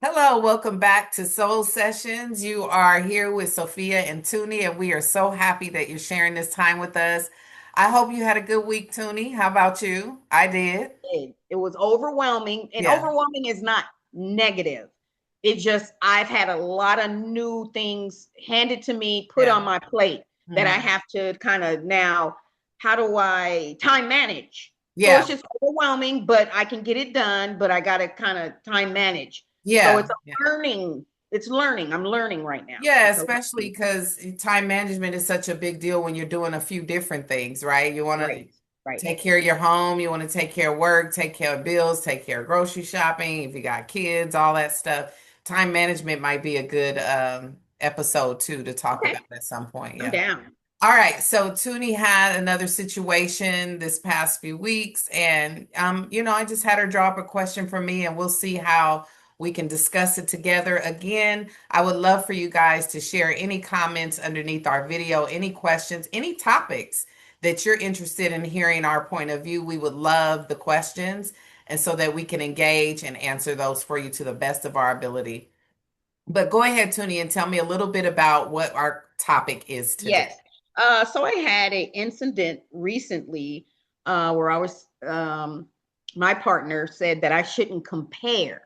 Hello, welcome back to Soul Sessions. You are here with Sophia and Tunie, and we are so happy that you're sharing this time with us. I hope you had a good week, Tunie. How about you? I did. It was overwhelming, and Yeah. overwhelming is not negative. It just, I've had a lot of new things handed to me, put Yeah. on my plate that I Mhm. have to kind of now, how do I time manage? So it's Yeah. just overwhelming, but I can get it done, but I got to kind of time manage. So Yeah. it's a learning, it's learning. I'm learning right now. Yeah, It's a especially because time management is such a big deal when you're doing a few different things, right? You want to right, right. take care of your home, you want to take care of work, take care of bills, take care of grocery shopping, if you got kids, all that stuff. Time management might be a good episode too to talk Okay, about at some point. I'm Yeah. down. All right, so Toonie had another situation this past few weeks, and I just had her drop a question for me, and we'll see how we can discuss it together. Again, I would love for you guys to share any comments underneath our video, any questions, any topics that you're interested in hearing our point of view. We would love the questions, and so that we can engage and answer those for you to the best of our ability. But go ahead, Toonie, and tell me a little bit about what our topic is today. Yes. So I had an incident recently where my partner said that I shouldn't compare.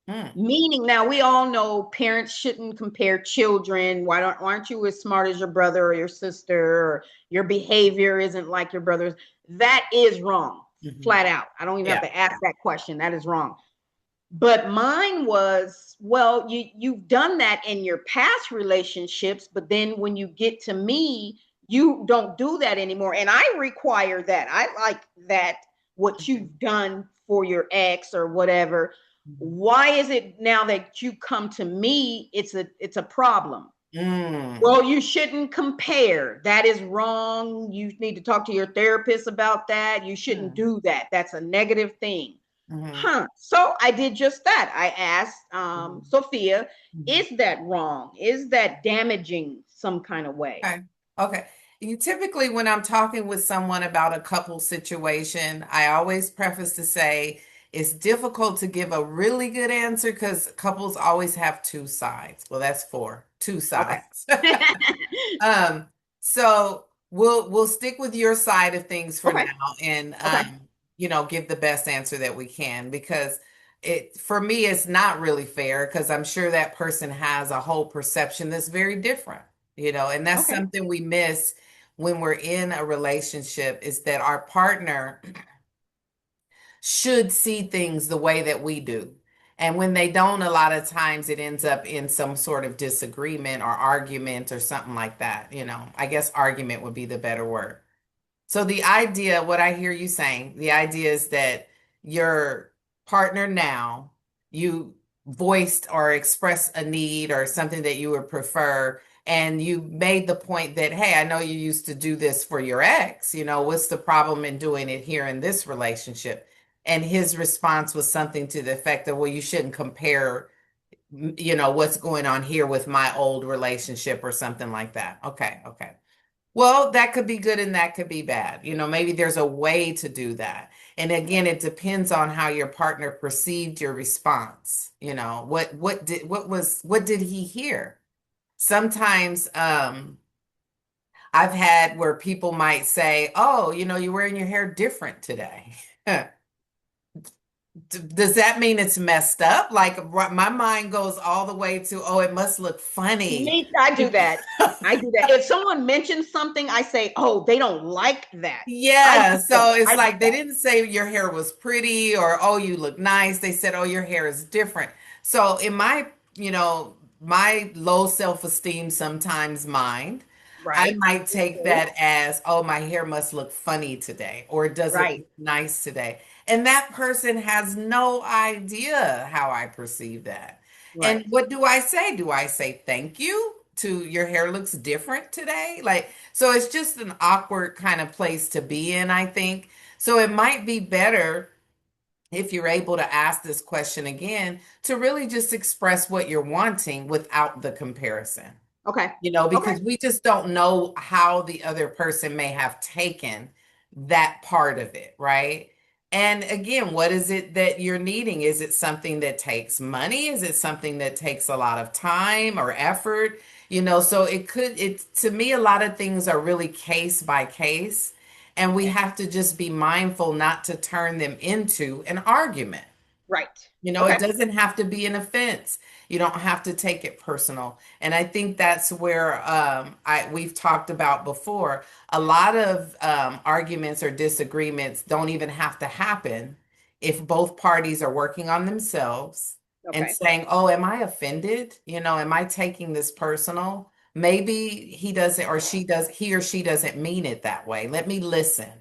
Hmm. Meaning, now we all know parents shouldn't compare children. Why aren't you as smart as your brother or your sister, or your behavior isn't like your brother's? That is wrong, Mhm. flat out. I don't even have Yeah. to ask that question. That is wrong. But mine was, well, you've done that in your past relationships, but then when you get to me, you don't do that anymore. And I require that. I like that, what Mhm. you've done for your ex or whatever. Mhm. Why is it now that you come to me, it's a problem? Mm. Well, you shouldn't compare. That is wrong. You need to talk to your therapist about that. You shouldn't Mm. do that. That's a negative thing. Mhm. Huh. So I did just that. I asked Mhm. Sophia, Mhm. is that wrong? Is that damaging some kind of way? Okay. Okay. You typically, when I'm talking with someone about a couple situation, I always preface to say it's difficult to give a really good answer because couples always have two sides. Well, that's four, two Okay. sides. Um, so we'll stick with your side of things for now Okay. and Okay. give the best answer that we can because it for me it's not really fair because I'm sure that person has a whole perception that's very different, and that's Okay. something we miss when we're in a relationship is that our partner should see things the way that we do. And when they don't, a lot of times it ends up in some sort of disagreement or argument or something like that. I guess argument would be the better word. So the idea, what I hear you saying, the idea is that your partner now, you voiced or expressed a need or something that you would prefer, and you made the point that, hey, I know you used to do this for your ex, what's the problem in doing it here in this relationship? And his response was something to the effect of, well, you shouldn't compare, what's going on here with my old relationship or something like that. Okay, okay. Well, that could be good and that could be bad. Maybe there's a way to do that. And again, it depends on how your partner perceived your response. What did he hear? Sometimes I've had where people might say, "Oh, you're wearing your hair different today." Does that mean it's messed up? Like my mind goes all the way to, "Oh, it must look funny." Me, I do that. I do that. If someone mentions something, I say, "Oh, they don't like that." I Yeah, do that. so it's I do like they that. didn't say your hair was pretty or oh you look nice. They said oh your hair is different. So in my low self-esteem sometimes mind, I Right. might Me take too. that as oh my hair must look funny today or does it Right. look nice today? And that person has no idea how I perceive that. And Right. what do I say? Do I say thank you to your hair looks different today? Like so it's just an awkward kind of place to be in, I think. So it might be better if you're able to ask this question again to really just express what you're wanting without the comparison. Okay. Okay. Because we just don't know how the other person may have taken that part of it, right? And again, what is it that you're needing? Is it something that takes money? Is it something that takes a lot of time or effort? So to me, a lot of things are really case by case, and we Okay. have to just be mindful not to turn them into an argument. Right. It Okay. doesn't have to be an offense. You don't have to take it personal. And I think that's where we've talked about before. A lot of arguments or disagreements don't even have to happen if both parties are working on themselves and Okay. saying, "Oh, am I offended? Am I taking this personal? Maybe he or she doesn't mean it that way. Let me listen."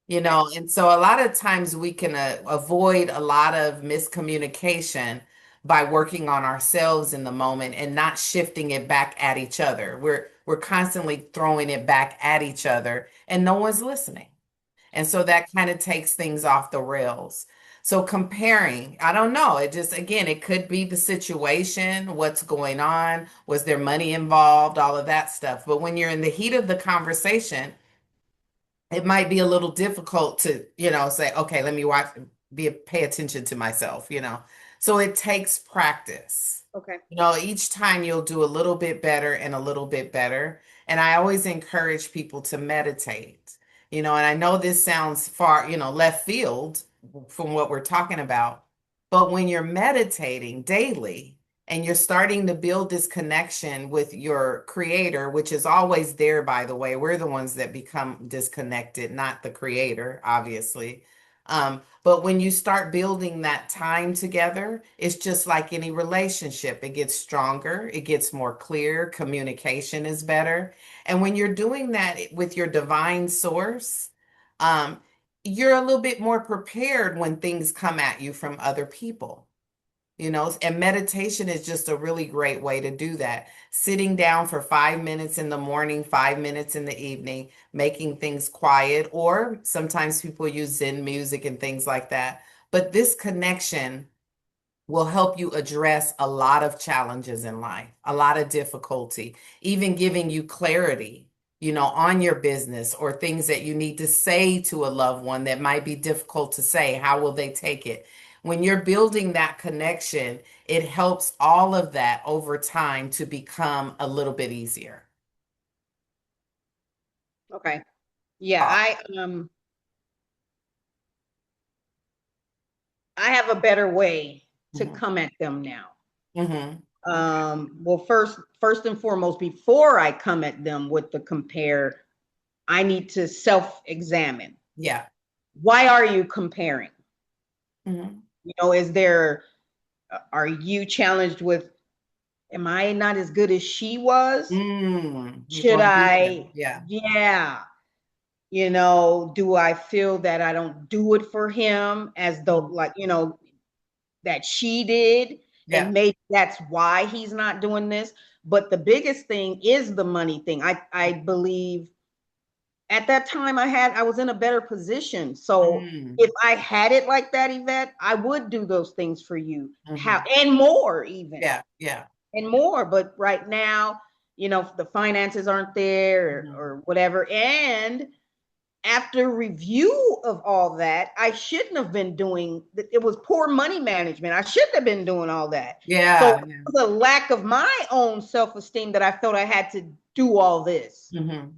Okay. And so a lot of times we can avoid a lot of miscommunication by working on ourselves in the moment and not shifting it back at each other. We're constantly throwing it back at each other and no one's listening. And so that kind of takes things off the rails. So comparing, I don't know. It just, again, it could be the situation, what's going on, was there money involved, all of that stuff. But when you're in the heat of the conversation, it might be a little difficult to, say, okay, let me pay attention to myself. So it takes practice. Okay. Each time you'll do a little bit better and a little bit better. And I always encourage people to meditate. And I know this sounds far, left field from what we're talking about, but when you're meditating daily, and you're starting to build this connection with your creator, which is always there, by the way. We're the ones that become disconnected, not the creator, obviously. But when you start building that time together, it's just like any relationship. It gets stronger, it gets more clear, communication is better. And when you're doing that with your divine source, um, you're a little bit more prepared when things come at you from other people. And meditation is just a really great way to do that. Sitting down for 5 minutes in the morning, 5 minutes in the evening, making things quiet, or sometimes people use Zen music and things like that. But this connection will help you address a lot of challenges in life, a lot of difficulty, even giving you clarity, on your business or things that you need to say to a loved one that might be difficult to say. How will they take it? When you're building that connection, it helps all of that over time to become a little bit easier. Okay. Yeah, Oh, I have a better way to hmm come at them now. hmm Well, first and foremost, before I come at them with the compare, I need to self-examine. Yeah. Why are you comparing? hmm Is are you challenged with, am I not as good as she was? You're Should going deeper. I, Yeah. yeah, do I feel that I don't do it for him as though, Mhm. like, that she did, and Yeah. maybe that's why he's not doing this. But the biggest thing is the money thing. I believe at that time I was in a better position. So Mm. if I had it like that, Yvette, I would do those things for you. How hmm and more even Yeah. Yeah. and more. But right now, the finances aren't there, hmm or whatever. And after review of all that, I shouldn't have been doing it. Was poor money management. I shouldn't have been doing all that. So Yeah. it Yeah. was a lack of my own self-esteem that I felt I had to do all this. hmm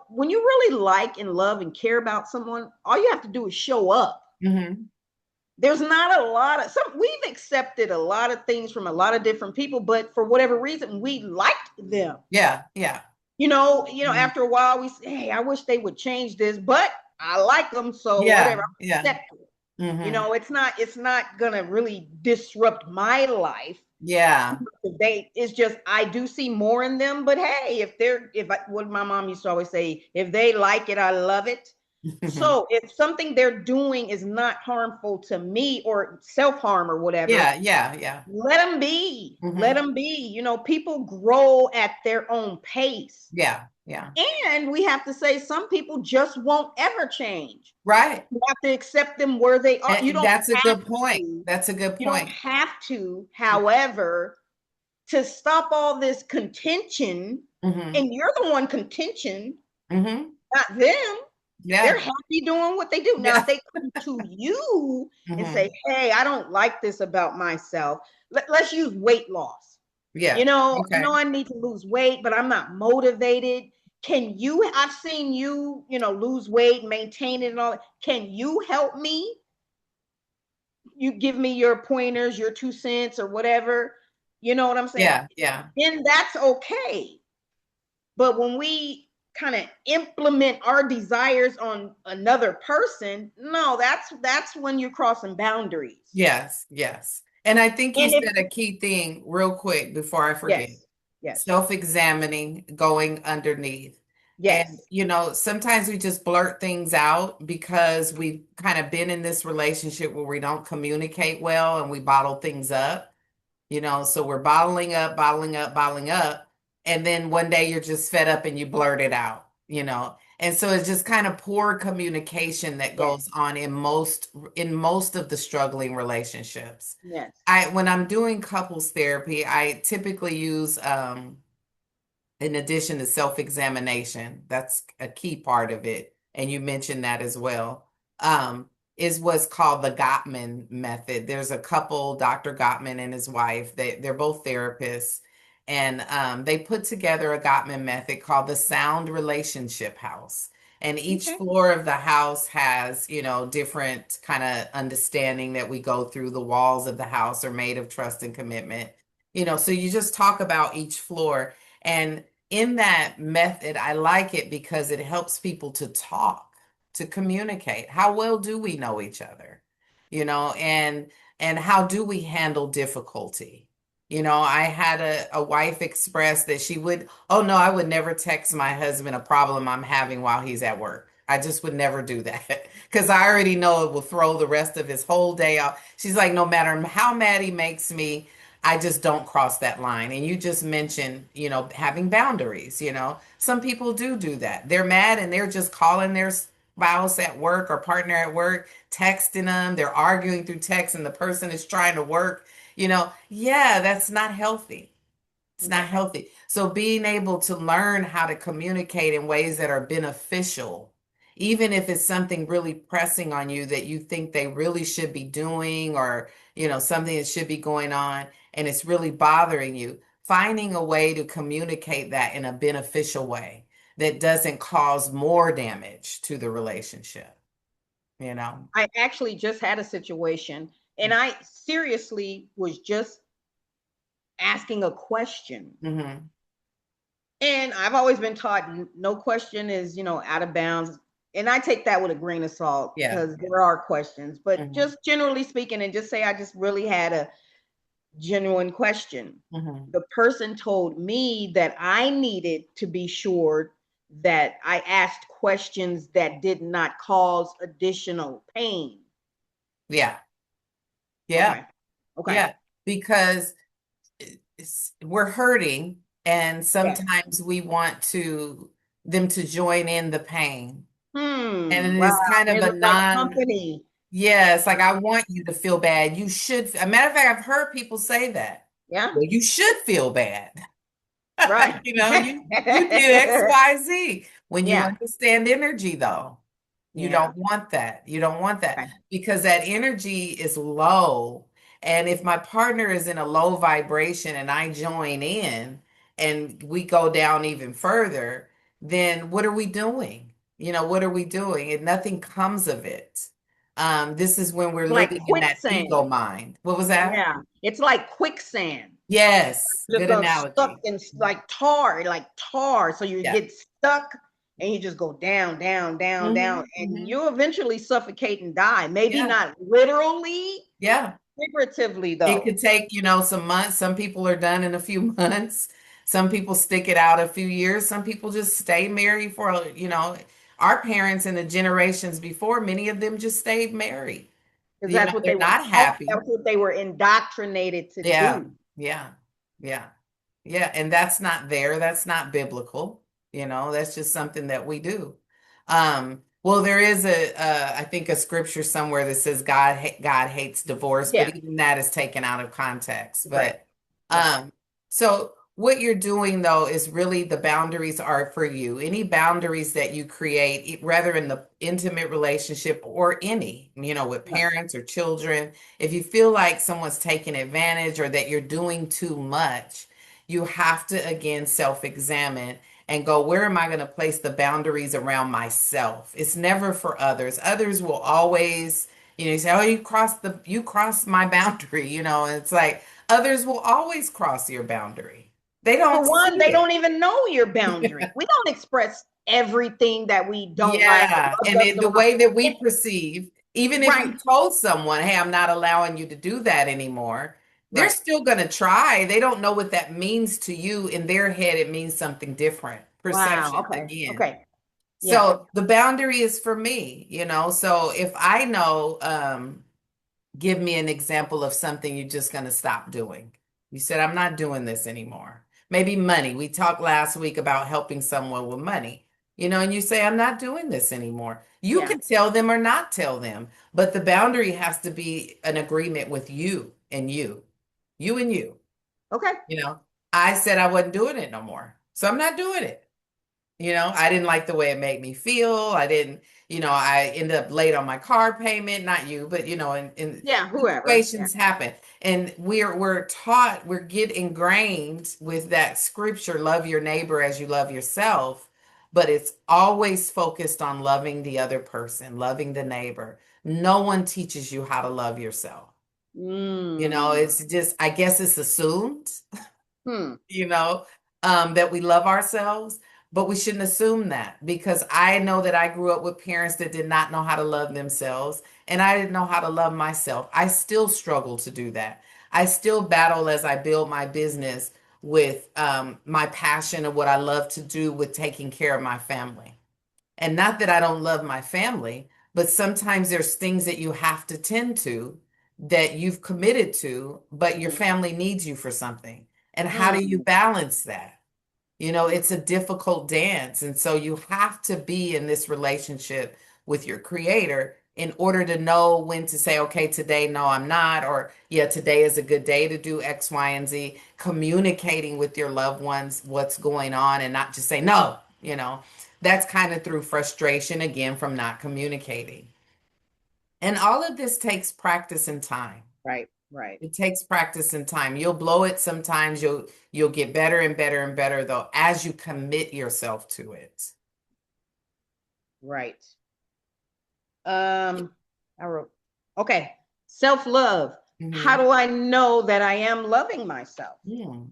When you really like and love and care about someone, all you have to do is show up. hmm There's not a lot of some we've accepted a lot of things from a lot of different people, but for whatever reason, we liked them. Yeah. Yeah. Mhm. After a while we say, hey, I wish they would change this, but I like them, so Yeah. whatever, Yeah. accept it. hmm It's not gonna really disrupt my life. Yeah. It's just I do see more in them, but hey, what my mom used to always say, if they like it, I love it. So if something they're doing is not harmful to me or self-harm or whatever, Yeah. Yeah. Yeah. let them be. Let hmm them be. People grow at their own pace. Yeah. Yeah. And we have to say some people just won't ever change. Right. You have to accept them where they are. You And don't that's a have good point. to. That's a good You don't point. have to. However, to stop all this contention, hmm and you're the one contention, hmm not them. Yeah. They're happy doing what they do. Now, if Yeah. they come to you and say, Hmm. hey, I don't like this about myself, let's use weight loss. Yeah. I Okay. know I need to lose weight, but I'm not motivated. I've seen you, lose weight, maintain it and all. Can you help me? You give me your pointers, your 2 cents or whatever. You know what I'm saying? Yeah. Yeah. Then that's okay. But when we kind of implement our desires on another person, no, that's when you're crossing boundaries. Yes. Yes. And I think you And if said a key thing real quick before I forget. yes, yes, Self-examining, going underneath. And, yes, sometimes we just blurt things out because we've kind of been in this relationship where we don't communicate well and we bottle things up. So we're bottling up, bottling up, bottling up. And then one day you're just fed up and you blurt it out. And so it's just kind of poor communication that yes, goes on in most of the struggling relationships. yes. When I'm doing couples therapy, I typically use in addition to self-examination, that's a key part of it, and you mentioned that as well, is what's called the Gottman method. There's a couple, Dr. Gottman and his wife, they're both therapists, and they put together a Gottman method called the Sound Relationship House. And each Okay, floor of the house has, different kind of understanding that we go through. The walls of the house are made of trust and commitment. So you just talk about each floor. And in that method, I like it because it helps people to talk, to communicate. How well do we know each other? And how do we handle difficulty? I had a wife express that she would, oh no, I would never text my husband a problem I'm having while he's at work. I just would never do that because I already know it will throw the rest of his whole day off. She's like, no matter how mad he makes me, I just don't cross that line. And you just mentioned, having boundaries. Some people do that. They're mad and they're just calling their spouse at work or partner at work, texting them. They're arguing through text and the person is trying to work. Yeah, that's not healthy. It's not okay. healthy. So being able to learn how to communicate in ways that are beneficial, even if it's something really pressing on you that you think they really should be doing, or, something that should be going on and it's really bothering you, finding a way to communicate that in a beneficial way that doesn't cause more damage to the relationship, you know? I actually just had a situation, and I seriously was just asking a question. Hmm. And I've always been taught no question is, out of bounds. And I take that with a grain of salt Yeah. because there are questions, but Hmm. just generally speaking, and just say I just really had a genuine question. Hmm. The person told me that I needed to be sure that I asked questions that did not cause additional pain. Yeah. Yeah. Okay. Okay. Yeah. Because we're hurting and Yes. sometimes we want them to join in the pain, and Wow. it's kind of They a look like company. yeah, it's like, I want you to feel bad, you should. A matter of fact, I've heard people say that, Yeah. well, you should feel bad. Right. You did XYZ. When you Yeah. understand energy, though, you Yeah. don't want that. You don't want that Okay. because that energy is low. And if my partner is in a low vibration and I join in and we go down even further, then what are we doing? What are we doing? And nothing comes of it. This is when we're Like living in that ego quicksand. mind. What was that? Yeah. It's like quicksand. Yes, Just good stuck analogy. in like tar. So you Yeah. get stuck and you just go down, down, down, down, Hmm. and Hmm. you eventually suffocate and die. Maybe Yeah. not literally, Yeah. figuratively It though. could take, some months. Some people are done in a few months. Some people stick it out a few years. Some people just stay married our parents and the generations before, many of them just stayed married. Because that's what They're they were not taught. happy. That's what they were indoctrinated to Yeah. do. Yeah. Yeah. Yeah. And that's not there. That's not biblical. That's just something that we do. Well, there is I think a scripture somewhere that says God hates divorce, but Yeah. even that is taken out of context. Right. But Right. um, so what you're doing though is really the boundaries are for you. Any boundaries that you create, rather in the intimate relationship or any, with Right. parents or children, if you feel like someone's taking advantage or that you're doing too much, you have to again self-examine and go, where am I going to place the boundaries around myself? It's never for others. Others will always, you say, oh, you crossed my boundary, and it's like others will always cross your boundary. They don't For one, see they it. don't even know your boundary. We don't express everything that we don't like or Yeah. what And doesn't the align. way that we It, perceive, even if you right, told someone, hey, I'm not allowing you to do that anymore, they're right. still going to try. They don't know what that means to you. In their head, it means something different. Wow. Perception Okay. again. Okay. Yeah. So the boundary is for me. So if I know, give me an example of something you're just going to stop doing. You said, I'm not doing this anymore. Maybe money. We talked last week about helping someone with money, and you say, I'm not doing this anymore. You Yeah. can tell them or not tell them, but the boundary has to be an agreement with you and you. Okay. You know, I said I wasn't doing it no more. So I'm not doing it. I didn't like the way it made me feel. I didn't, I ended up late on my car payment, not you, but and Yeah. Whoever. Yeah. situations happen. And we're taught, we get ingrained with that scripture, love your neighbor as you love yourself, but it's always focused on loving the other person, loving the neighbor. No one teaches you how to love yourself. Mm. It's just, I guess it's assumed Hmm. you know, that we love ourselves, but we shouldn't assume that because I know that I grew up with parents that did not know how to love themselves and I didn't know how to love myself. I still struggle to do that. I still battle as I build my business with my passion of what I love to do with taking care of my family. And not that I don't love my family, but sometimes there's things that you have to tend to that you've committed to, but your family needs you for something. And how do you Mm. balance that? It's a difficult dance. And so you have to be in this relationship with your creator in order to know when to say, okay, today, no, I'm not, or yeah, today is a good day to do X, Y, and Z, communicating with your loved ones what's going on and not just say no. That's kind of through frustration again from not communicating. And all of this takes practice and time. Right. Right. It takes practice and time. You'll blow it sometimes. You'll get better and better and better though as you commit yourself to it. Right. I wrote. Okay. Self-love. How Mhm. do I know that I am loving myself? Hmm.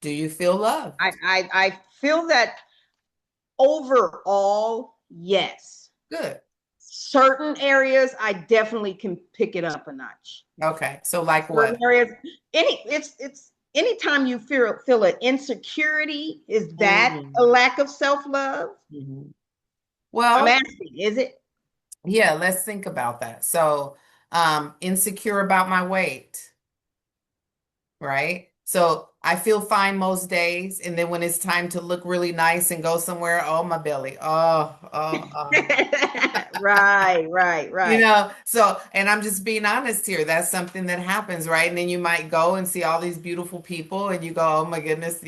Do you feel I loved? I, I feel that overall, yes. Good. Certain areas, I definitely can pick it up a notch. Okay. So like Certain what? areas, it's anytime you feel an insecurity, is that a Mhm. lack of self-love? Mhm. I'm Well, asking, is it? yeah, let's think about that. So, insecure about my weight, right? So I feel fine most days, and then when it's time to look really nice and go somewhere, oh my belly, oh. Right, right, right. So, and I'm just being honest here. That's something that happens, right? And then you might go and see all these beautiful people, and you go, oh my goodness,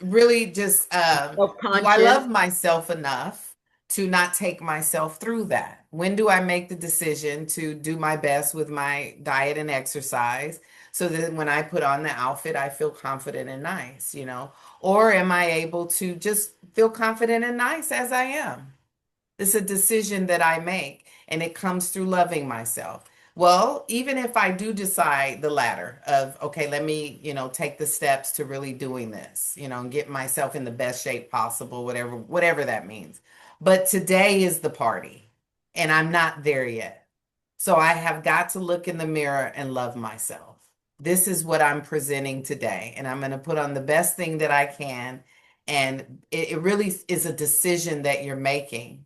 really just, do I Self-conscious. love myself enough to not take myself through that? When do I make the decision to do my best with my diet and exercise so that when I put on the outfit, I feel confident and nice? Or am I able to just feel confident and nice as I am? It's a decision that I make, and it comes through loving myself. Well, even if I do decide the latter of, okay, let me, take the steps to really doing this, and get myself in the best shape possible, whatever that means. But today is the party, and I'm not there yet. So I have got to look in the mirror and love myself. This is what I'm presenting today, and I'm going to put on the best thing that I can. And it really is a decision that you're making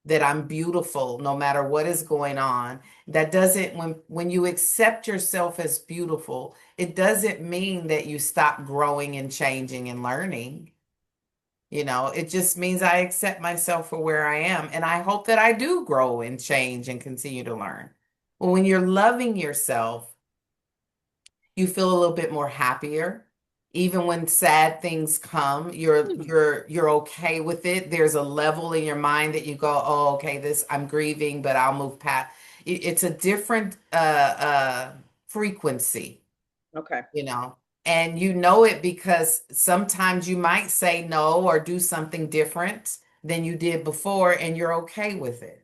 that I'm beautiful no matter what is going on. That doesn't, when you accept yourself as beautiful, it doesn't mean that you stop growing and changing and learning. It just means I accept myself for where I am. And I hope that I do grow and change and continue to learn. But when you're loving yourself, you feel a little bit more happier, even when sad things come, Hmm. you're okay with it. There's a level in your mind that you go, oh, okay, this I'm grieving, but I'll move past. It's a different frequency, Okay. you know, and you know it because sometimes you might say no or do something different than you did before, and you're okay with it.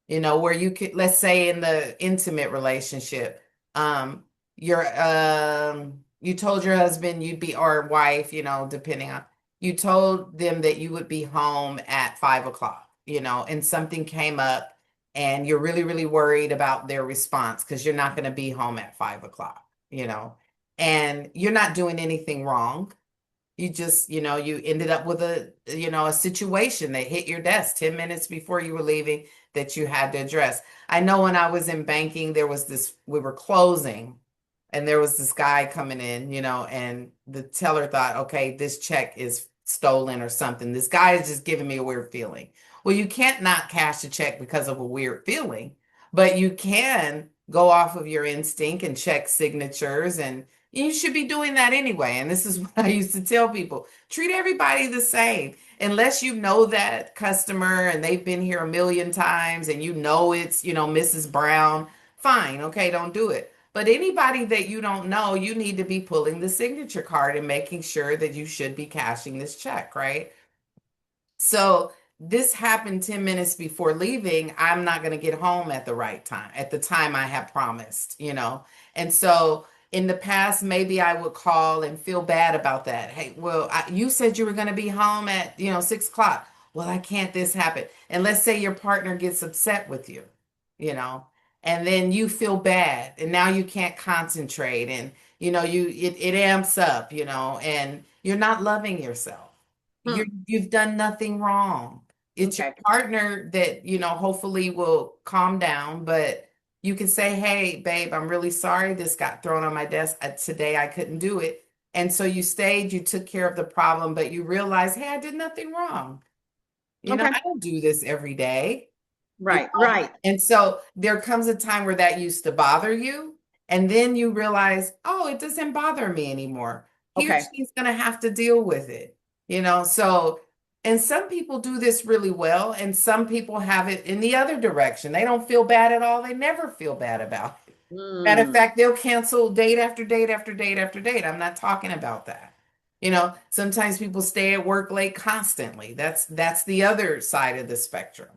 Where you could, let's say in the intimate relationship, um, you told your husband you'd be, or wife, depending on, you told them that you would be home at 5 o'clock, and something came up and you're really, really worried about their response because you're not going to be home at 5 o'clock, and you're not doing anything wrong. You just, you ended up with a situation that hit your desk 10 minutes before you were leaving that you had to address. I know when I was in banking, we were closing and there was this guy coming in, and the teller thought, okay, this check is stolen or something. This guy is just giving me a weird feeling. Well, you can't not cash a check because of a weird feeling, but you can go off of your instinct and check signatures, and you should be doing that anyway. And this is what I used to tell people. Treat everybody the same. Unless you know that customer and they've been here a million times and it's, Mrs. Brown, fine. Okay, don't do it. But anybody that you don't know, you need to be pulling the signature card and making sure that you should be cashing this check, right? So this happened 10 minutes before leaving. I'm not going to get home at the right time, at the time I have promised, And so in the past, maybe I would call and feel bad about that. Hey, well, you said you were going to be home at, 6 o'clock. Well, I can't this happen. And let's say your partner gets upset with you, you know, and then you feel bad and now you can't concentrate and, it amps up, and you're not loving yourself. Hmm. You've done nothing wrong. It's your Okay. partner that, hopefully will calm down, but you can say, "Hey, babe, I'm really sorry this got thrown on my desk. Today I couldn't do it." And so you stayed, you took care of the problem, but you realize, "Hey, I did nothing wrong. Okay. I don't do this every day." you Right. know? Right. And so there comes a time where that used to bother you, and then you realize, oh, it doesn't bother me anymore. He or Okay. she's going to have to deal with it, So, and some people do this really well, and some people have it in the other direction. They don't feel bad at all. They never feel bad about it. Matter of Hmm. fact, they'll cancel date after date after date after date. I'm not talking about that. Sometimes people stay at work late constantly. That's the other side of the spectrum.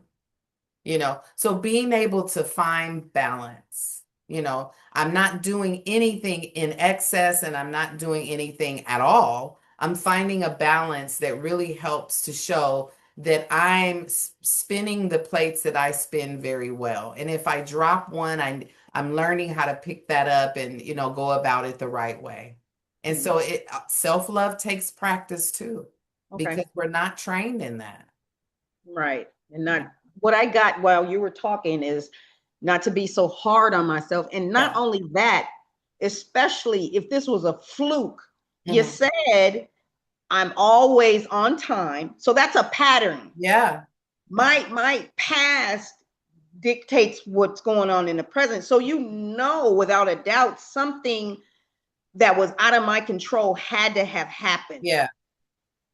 So being able to find balance, I'm not doing anything in excess and I'm not doing anything at all. I'm finding a balance that really helps to show that I'm spinning the plates that I spin very well. And if I drop one, I'm learning how to pick that up and, go about it the right way. And Hmm. so self-love takes practice too, Okay. because we're not trained in that. Right. And Yeah. not what I got while you were talking is not to be so hard on myself. And not Yeah. only that, especially if this was a fluke, you Mhm. said I'm always on time. So that's a pattern. Yeah. My past dictates what's going on in the present. So you know without a doubt something that was out of my control had to have happened. Yeah.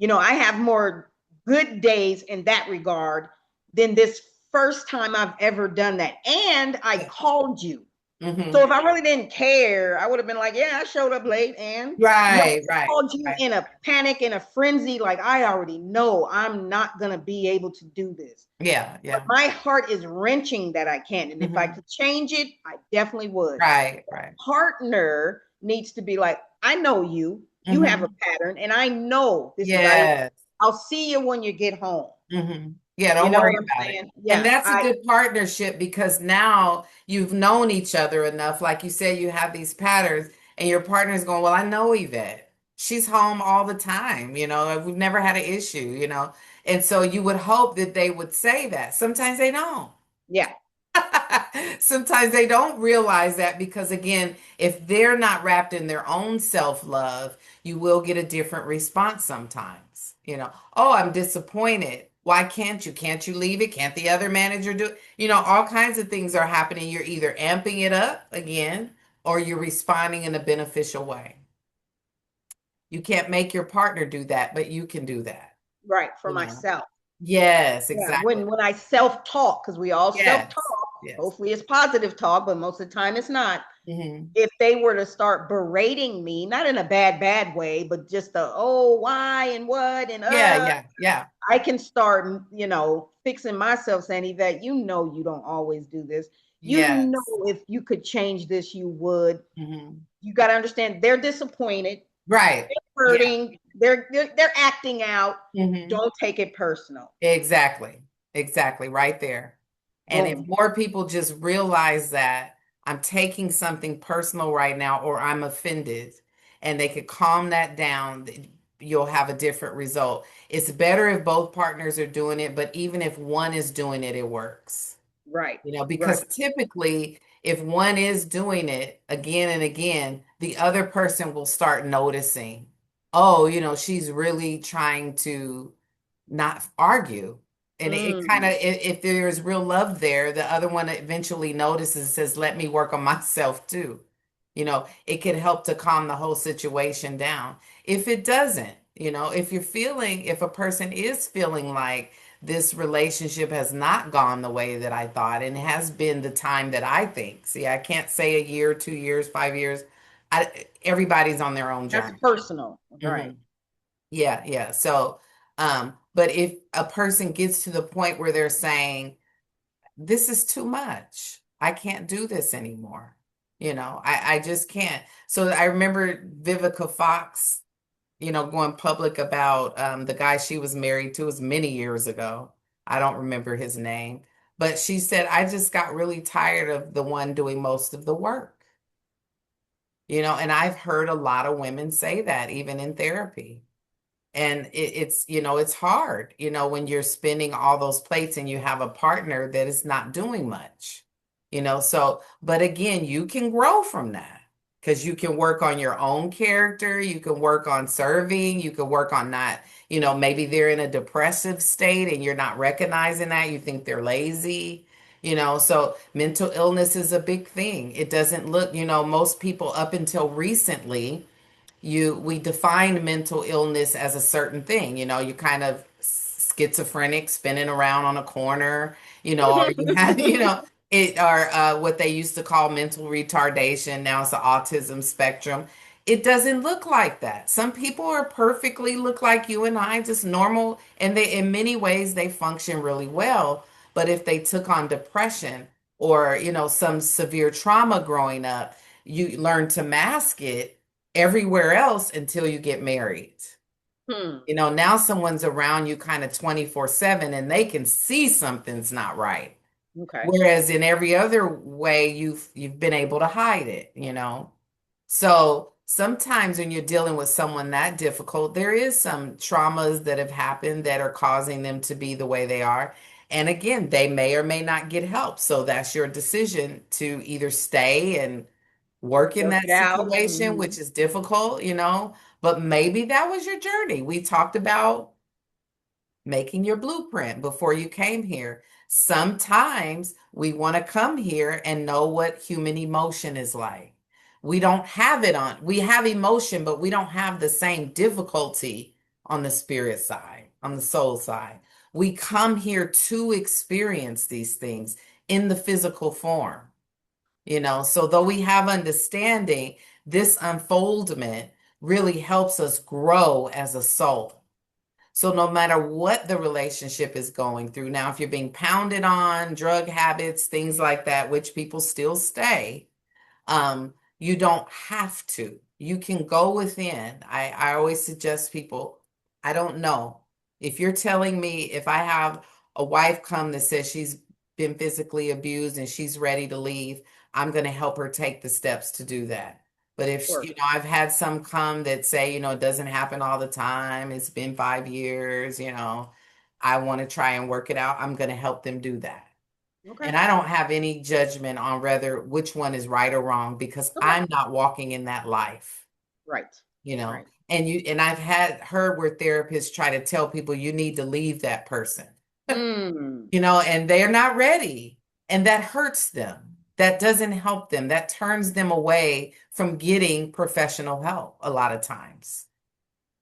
I have more good days in that regard than this first time I've ever done that. And I Yeah. called you. So Hmm. if I really didn't care, I would have been like, yeah, I showed up late. And no, Right, I right, called you right. in a panic, in a frenzy, like I already know I'm not going to be able to do this. Yeah, But yeah. my heart is wrenching that I can't. And if I Hmm. could change it, I definitely would. Right, right. Partner needs to be like, I know you. You have a Hmm. pattern, and I know this is Yes. I'll see you when you get home. Yeah, You don't know worry what I'm about it. saying? And Yeah. that's a I good partnership because now you've known each other enough. Like you said, you have these patterns, and your partner's going, well, I know Yvette. She's home all the time, we've never had an issue. And so you would hope that they would say that. Sometimes they don't. yeah. Sometimes they don't realize that because, again, if they're not wrapped in their own self-love, you will get a different response sometimes. Oh, I'm disappointed. Why can't you? Can't you leave it? Can't the other manager do it? All kinds of things are happening. You're either amping it up again or you're responding in a beneficial way. You can't make your partner do that, but you can do that, Right, for you know. myself. Yes, Yeah, exactly. when I self-talk, because we all Yes. self-talk, Yes. hopefully it's positive talk, but most of the time it's not. Hmm. If they were to start berating me, not in a bad way, but just the oh why and what and Yeah, yeah, yeah. I can start, fixing myself saying, Yvette, you don't always do this. Yes. If you could change this, you would. Hmm. You got to understand they're disappointed, Right. they're Yeah. hurting, they're acting out. Hmm. Don't take it personal. Exactly. Exactly. Right there. And if Boom. more people just realize that I'm taking something personal right now or I'm offended and they could calm that down, you'll have a different result. It's better if both partners are doing it, but even if one is doing it, it works. Right. Right. Because typically, if one is doing it again and again, the other person will start noticing, oh, she's really trying to not argue. And it kind Mm. of, if there's real love there, the other one eventually notices and says, let me work on myself too. It could help to calm the whole situation down. If it doesn't, if a person is feeling like this relationship has not gone the way that I thought and has been the time that I think. See, I can't say a year, 2 years, 5 years. Everybody's on their own That's journey. personal. Hmm. Right. Yeah, yeah. So, but if a person gets to the point where they're saying, this is too much, I can't do this anymore. I just can't. So I remember Vivica Fox, going public about the guy she was married to. It was many years ago. I don't remember his name, but she said, I just got really tired of the one doing most of the work. And I've heard a lot of women say that even in therapy. And it's hard, when you're spinning all those plates and you have a partner that is not doing much, so, but again, you can grow from that because you can work on your own character, you can work on serving, you can work on not, maybe they're in a depressive state and you're not recognizing that, you think they're lazy. So mental illness is a big thing. It doesn't look, most people up until recently, we define mental illness as a certain thing. You kind of schizophrenic spinning around on a corner, or you have, it or what they used to call mental retardation. Now it's the autism spectrum. It doesn't look like that. Some people are perfectly look like you and I, just normal, and they in many ways they function really well. But if they took on depression or, some severe trauma growing up, you learn to mask it everywhere else until you get married. Hmm. Now someone's around you kind of 24/7 and they can see something's not right. Okay. Whereas in every other way you've been able to hide it. So sometimes when you're dealing with someone that difficult, there is some traumas that have happened that are causing them to be the way they are. And again, they may or may not get help. So that's your decision to either stay and work in Work that it out. situation, Hmm. which is difficult, but maybe that was your journey. We talked about making your blueprint before you came here. Sometimes we want to come here and know what human emotion is like. We don't have it we have emotion, but we don't have the same difficulty on the spirit side, on the soul side. We come here to experience these things in the physical form. So though we have understanding, this unfoldment really helps us grow as a soul. So no matter what the relationship is going through, now if you're being pounded on, drug habits, things like that, which people still stay, you don't have to. You can go within. I always suggest people, I don't know. If you're telling me if I have a wife come that says she's been physically abused and she's ready to leave, I'm going to help her take the steps to do that. But Of if, course. I've had some come that say, it doesn't happen all the time, it's been 5 years, I want to try and work it out, I'm going to help them do that. Okay. And I don't have any judgment on whether which one is right or wrong because Okay. I'm not walking in that life, Right. you know. Right. And I've had heard where therapists try to tell people you need to leave that person, Mm. and they're not ready. And that hurts them. That doesn't help them. That turns them away from getting professional help a lot of times.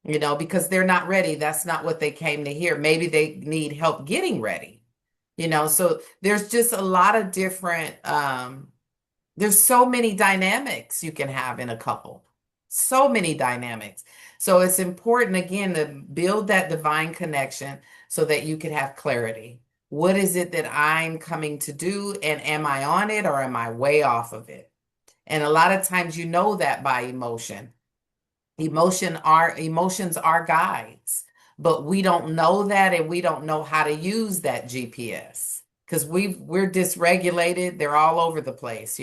because they're not ready. That's not what they came to hear. Maybe they need help getting ready, so there's just a lot of different, there's so many dynamics you can have in a couple, so many dynamics. So it's important, again, to build that divine connection so that you can have clarity. What is it that I'm coming to do? And am I on it or am I way off of it? And a lot of times you know that by emotion. Emotions are guides, but we don't know that, and we don't know how to use that GPS because we're dysregulated. They're all over the place.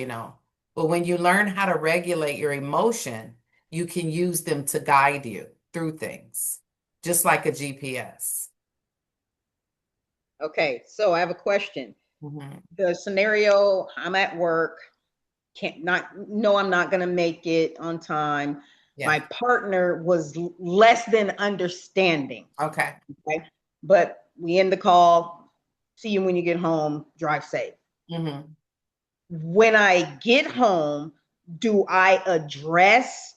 But when you learn how to regulate your emotion, you can use them to guide you through things, just like a GPS. Okay, so I have a question. Mhm. The scenario, I'm at work, can't not no, I'm not gonna make it on time. Yeah. My partner was less than understanding. Okay. Okay. But we end the call. See you when you get home. Drive safe. Hmm. When I get home, do I address?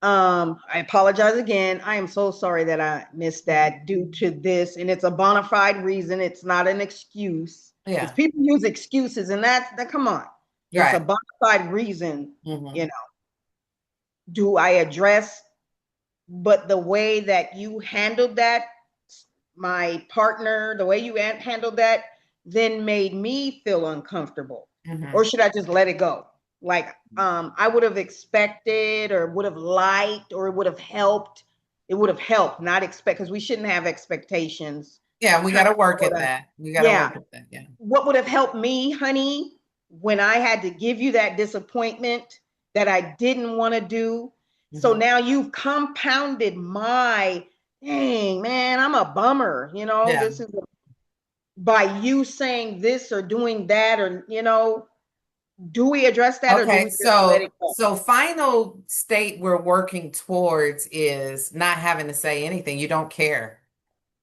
I apologize again. I am so sorry that I missed that due to this, and it's a bona fide reason. It's not an excuse because Yeah. people use excuses, and that come on, it's a Right. bona fide reason. You Hmm. know, do I address? But the way that you handled that, my partner, the way you handled that, then made me feel uncomfortable. Or Hmm. should I just let it go? Like, I would have expected, or would have liked, or it would have helped. It would have helped, not expect, because we shouldn't have expectations. Yeah, we got Kind to of, work sort at of, that. We got to yeah. work at that. Yeah. What would have helped me, honey, when I had to give you that disappointment that I didn't want to do. So Hmm. now you've compounded my, dang, man, I'm a bummer. Yeah. This is by you saying this or doing that, or, do we address that or do Okay, we just let so it go? so final state we're working towards is not having to say anything. You don't care.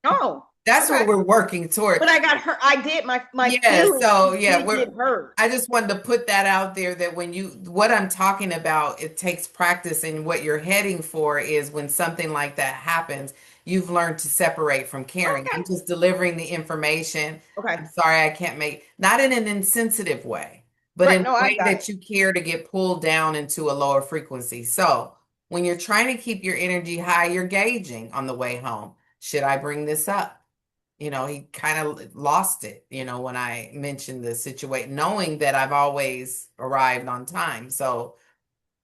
Oh, That's okay. what we're working toward. But I got hurt. I did. My Yeah, feelings so yeah, did get hurt. I just wanted to put that out there that what I'm talking about, it takes practice, and what you're heading for is when something like that happens, you've learned to separate from caring. I'm Okay. just delivering the information. Okay. I'm sorry I can't make, not in an insensitive way, but Right. in a No, I way got it. that you care to get pulled down into a lower frequency. So when you're trying to keep your energy high, you're gauging on the way home. Should I bring this up? He kind of lost it, when I mentioned the situation, knowing that I've always arrived on time. So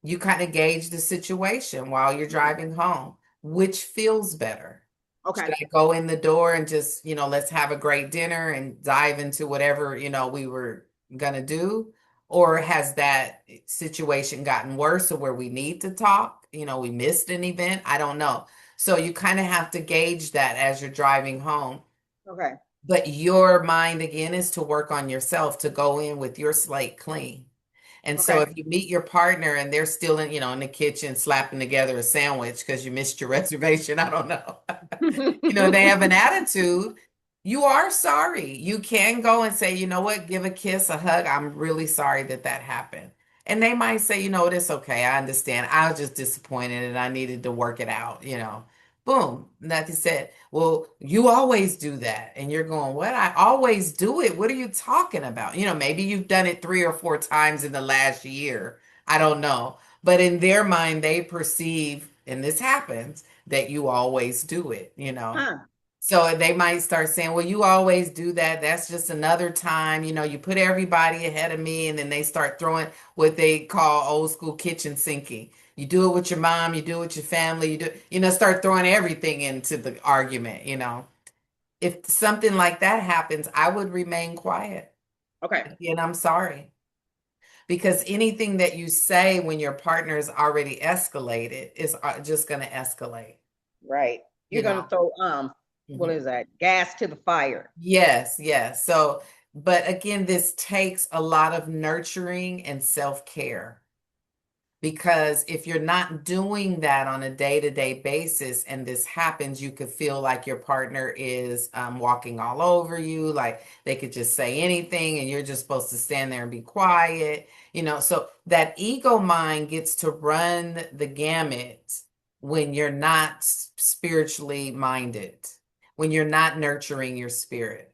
you kind of gauge the situation while you're driving home, which feels better. Okay. Should I go in the door and just, let's have a great dinner and dive into whatever, we were gonna do? Or has that situation gotten worse or where we need to talk? We missed an event. I don't know. So you kind of have to gauge that as you're driving home. Okay. But your mind again is to work on yourself, to go in with your slate clean. And so Okay. if you meet your partner and they're still in the kitchen slapping together a sandwich because you missed your reservation, I don't know. They have an attitude, you are sorry. You can go and say, you know what, give a kiss, a hug. I'm really sorry that that happened. And they might say, it's okay. I understand. I was just disappointed and I needed to work it out. Boom. Like I said, well, you always do that. And you're going, what? I always do it. What are you talking about? Maybe you've done it 3 or 4 times in the last year. I don't know. But in their mind, they perceive, and this happens, that you always do it. Huh. So they might start saying, well, you always do that. That's just another time. You put everybody ahead of me. And then they start throwing what they call old school kitchen sinking. You do it with your mom, you do it with your family, start throwing everything into the argument. If something like that happens, I would remain quiet. Okay. And I'm sorry. Because anything that you say when your partner is already escalated is just going to escalate, Right. You're you gonna know. throw what Mhm. is that? Gas to the fire. Yes, yes. So, but again, this takes a lot of nurturing and self-care. Because if you're not doing that on a day-to-day basis and this happens, you could feel like your partner is walking all over you, like they could just say anything and you're just supposed to stand there and be quiet. So that ego mind gets to run the gamut when you're not spiritually minded, when you're not nurturing your spirit.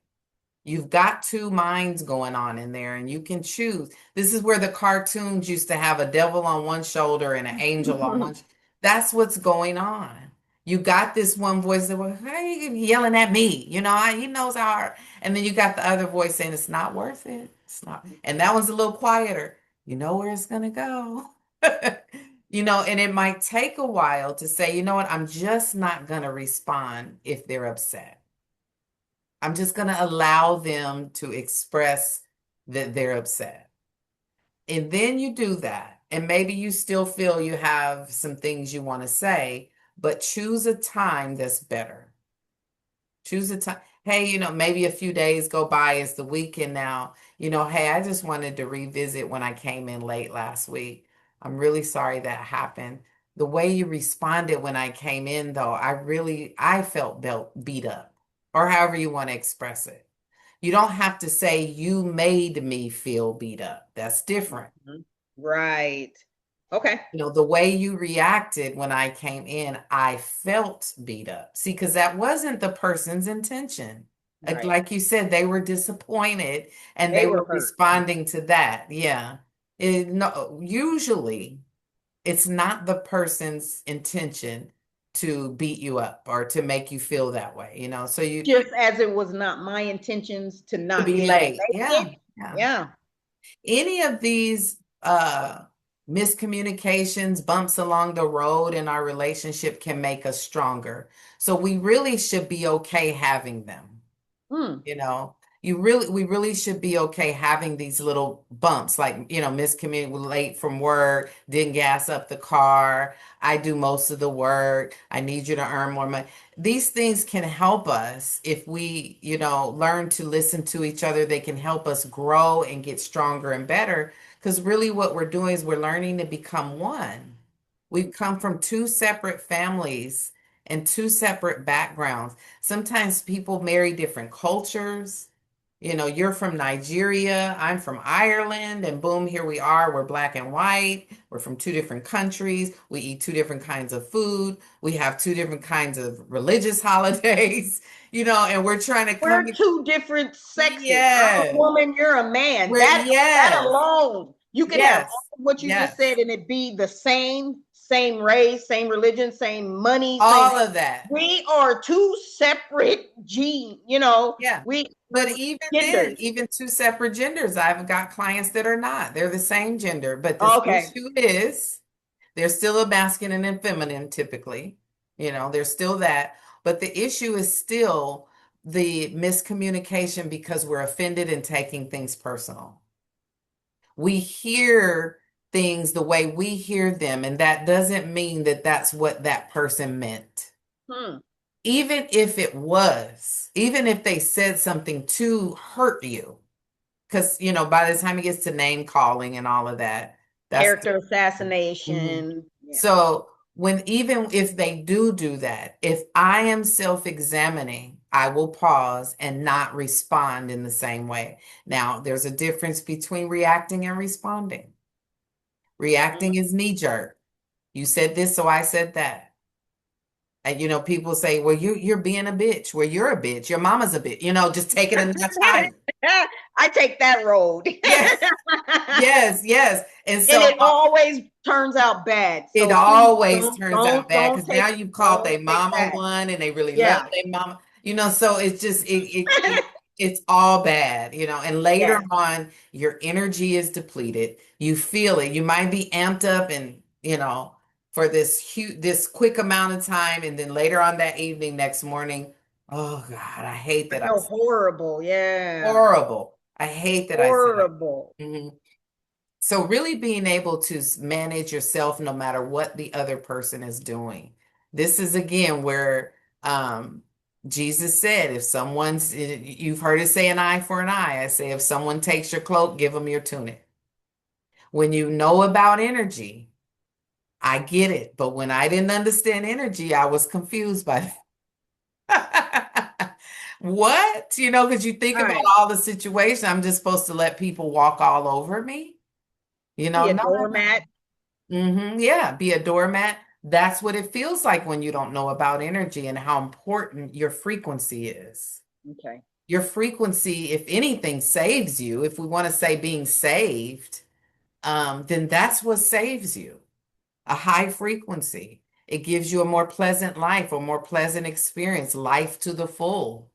You've got two minds going on in there, and you can choose. This is where the cartoons used to have a devil on one shoulder and an angel on one. That's what's going on. You got this one voice that was, hey, yelling at me. He knows how. And then you got the other voice saying, it's not worth it. It's not. And that one's a little quieter. You know where it's going to go. And it might take a while to say, you know what, I'm just not going to respond if they're upset. I'm just going to allow them to express that they're upset. And then you do that. And maybe you still feel you have some things you want to say, but choose a time that's better. Choose a time. Hey, maybe a few days go by. It's the weekend now. Hey, I just wanted to revisit when I came in late last week. I'm really sorry that happened. The way you responded when I came in, though, I felt beat up, or however you want to express it. You don't have to say you made me feel beat up. That's different. Right. Okay. The way you reacted when I came in, I felt beat up. See, because that wasn't the person's intention. Right. Like you said, they were disappointed and They they were were hurt. responding to that. Yeah. No, usually it's not the person's intention to beat you up or to make you feel that way. So Just as it was not my intentions to to not be be able to late. make Yeah. it. Yeah. Yeah. Any of these miscommunications, bumps along the road in our relationship can make us stronger. So we really should be okay having them. Hmm. You know, we really should be okay having these little bumps, like, miscommunicate, late from work, didn't gas up the car. I do most of the work. I need you to earn more money. These things can help us if we, learn to listen to each other. They can help us grow and get stronger and better. Because really what we're doing is we're learning to become one. We've come from two separate families and two separate backgrounds. Sometimes people marry different cultures. You're from Nigeria, I'm from Ireland, and boom, here we are. We're black and white. We're from two different countries. We eat two different kinds of food. We have two different kinds of religious holidays, and we're trying to come. We're two different sexes. I'm a Yes. woman, you're a man. We're, That yes. alone, you could have all Yes. of what you just Yes. said and it be the same race, same religion, same money, same. All of that. We are two separate Yeah. But we even then, genders. even two separate genders, I've got clients that are not. They're the same gender, but this Okay. issue is there's still a masculine and feminine typically. There's still that. But the issue is still the miscommunication because we're offended and taking things personal. We hear things the way we hear them, and that doesn't mean that that's what that person meant. Hmm. Even if it was, even if they said something to hurt you, because, by the time it gets to name calling and all of that, that's Character Mhm. assassination. Yeah. So even if they do that, if I am self-examining, I will pause and not respond in the same way. Now, there's a difference between reacting and responding. Reacting is knee jerk. You said this, so I said that. And people say, well, you're being a bitch. Well, you're a bitch. Your mama's a bitch. Just take it a notch higher. I take that road. Yes, yes, yes. And And so it always turns out bad. it So please always turns out bad because now you've called don't their take mama that. one and they really love Yeah. their mama. So it's just it's all bad, and later Yes. on your energy is depleted. You feel it. You might be amped up and, for this quick amount of time, and then later on that evening, next morning, oh God, I hate I that I feel said horrible. Yeah. horrible. I hate that I said it. Horrible. Mhm. So really being able to manage yourself no matter what the other person is doing. This is again where Jesus said, if you've heard it say an eye for an eye. I say, if someone takes your cloak, give them your tunic. When you know about energy, I get it. But when I didn't understand energy, I was confused by that. What? Because you think All about right. all the situation, I'm just supposed to let people walk all over me? Be a No, no, no. doormat. Yeah, be a doormat. That's what it feels like when you don't know about energy and how important your frequency is. Okay. Your frequency, if anything, saves you. If we want to say being saved, then that's what saves you. A high frequency. It gives you a more pleasant life, a more pleasant experience, life to the full,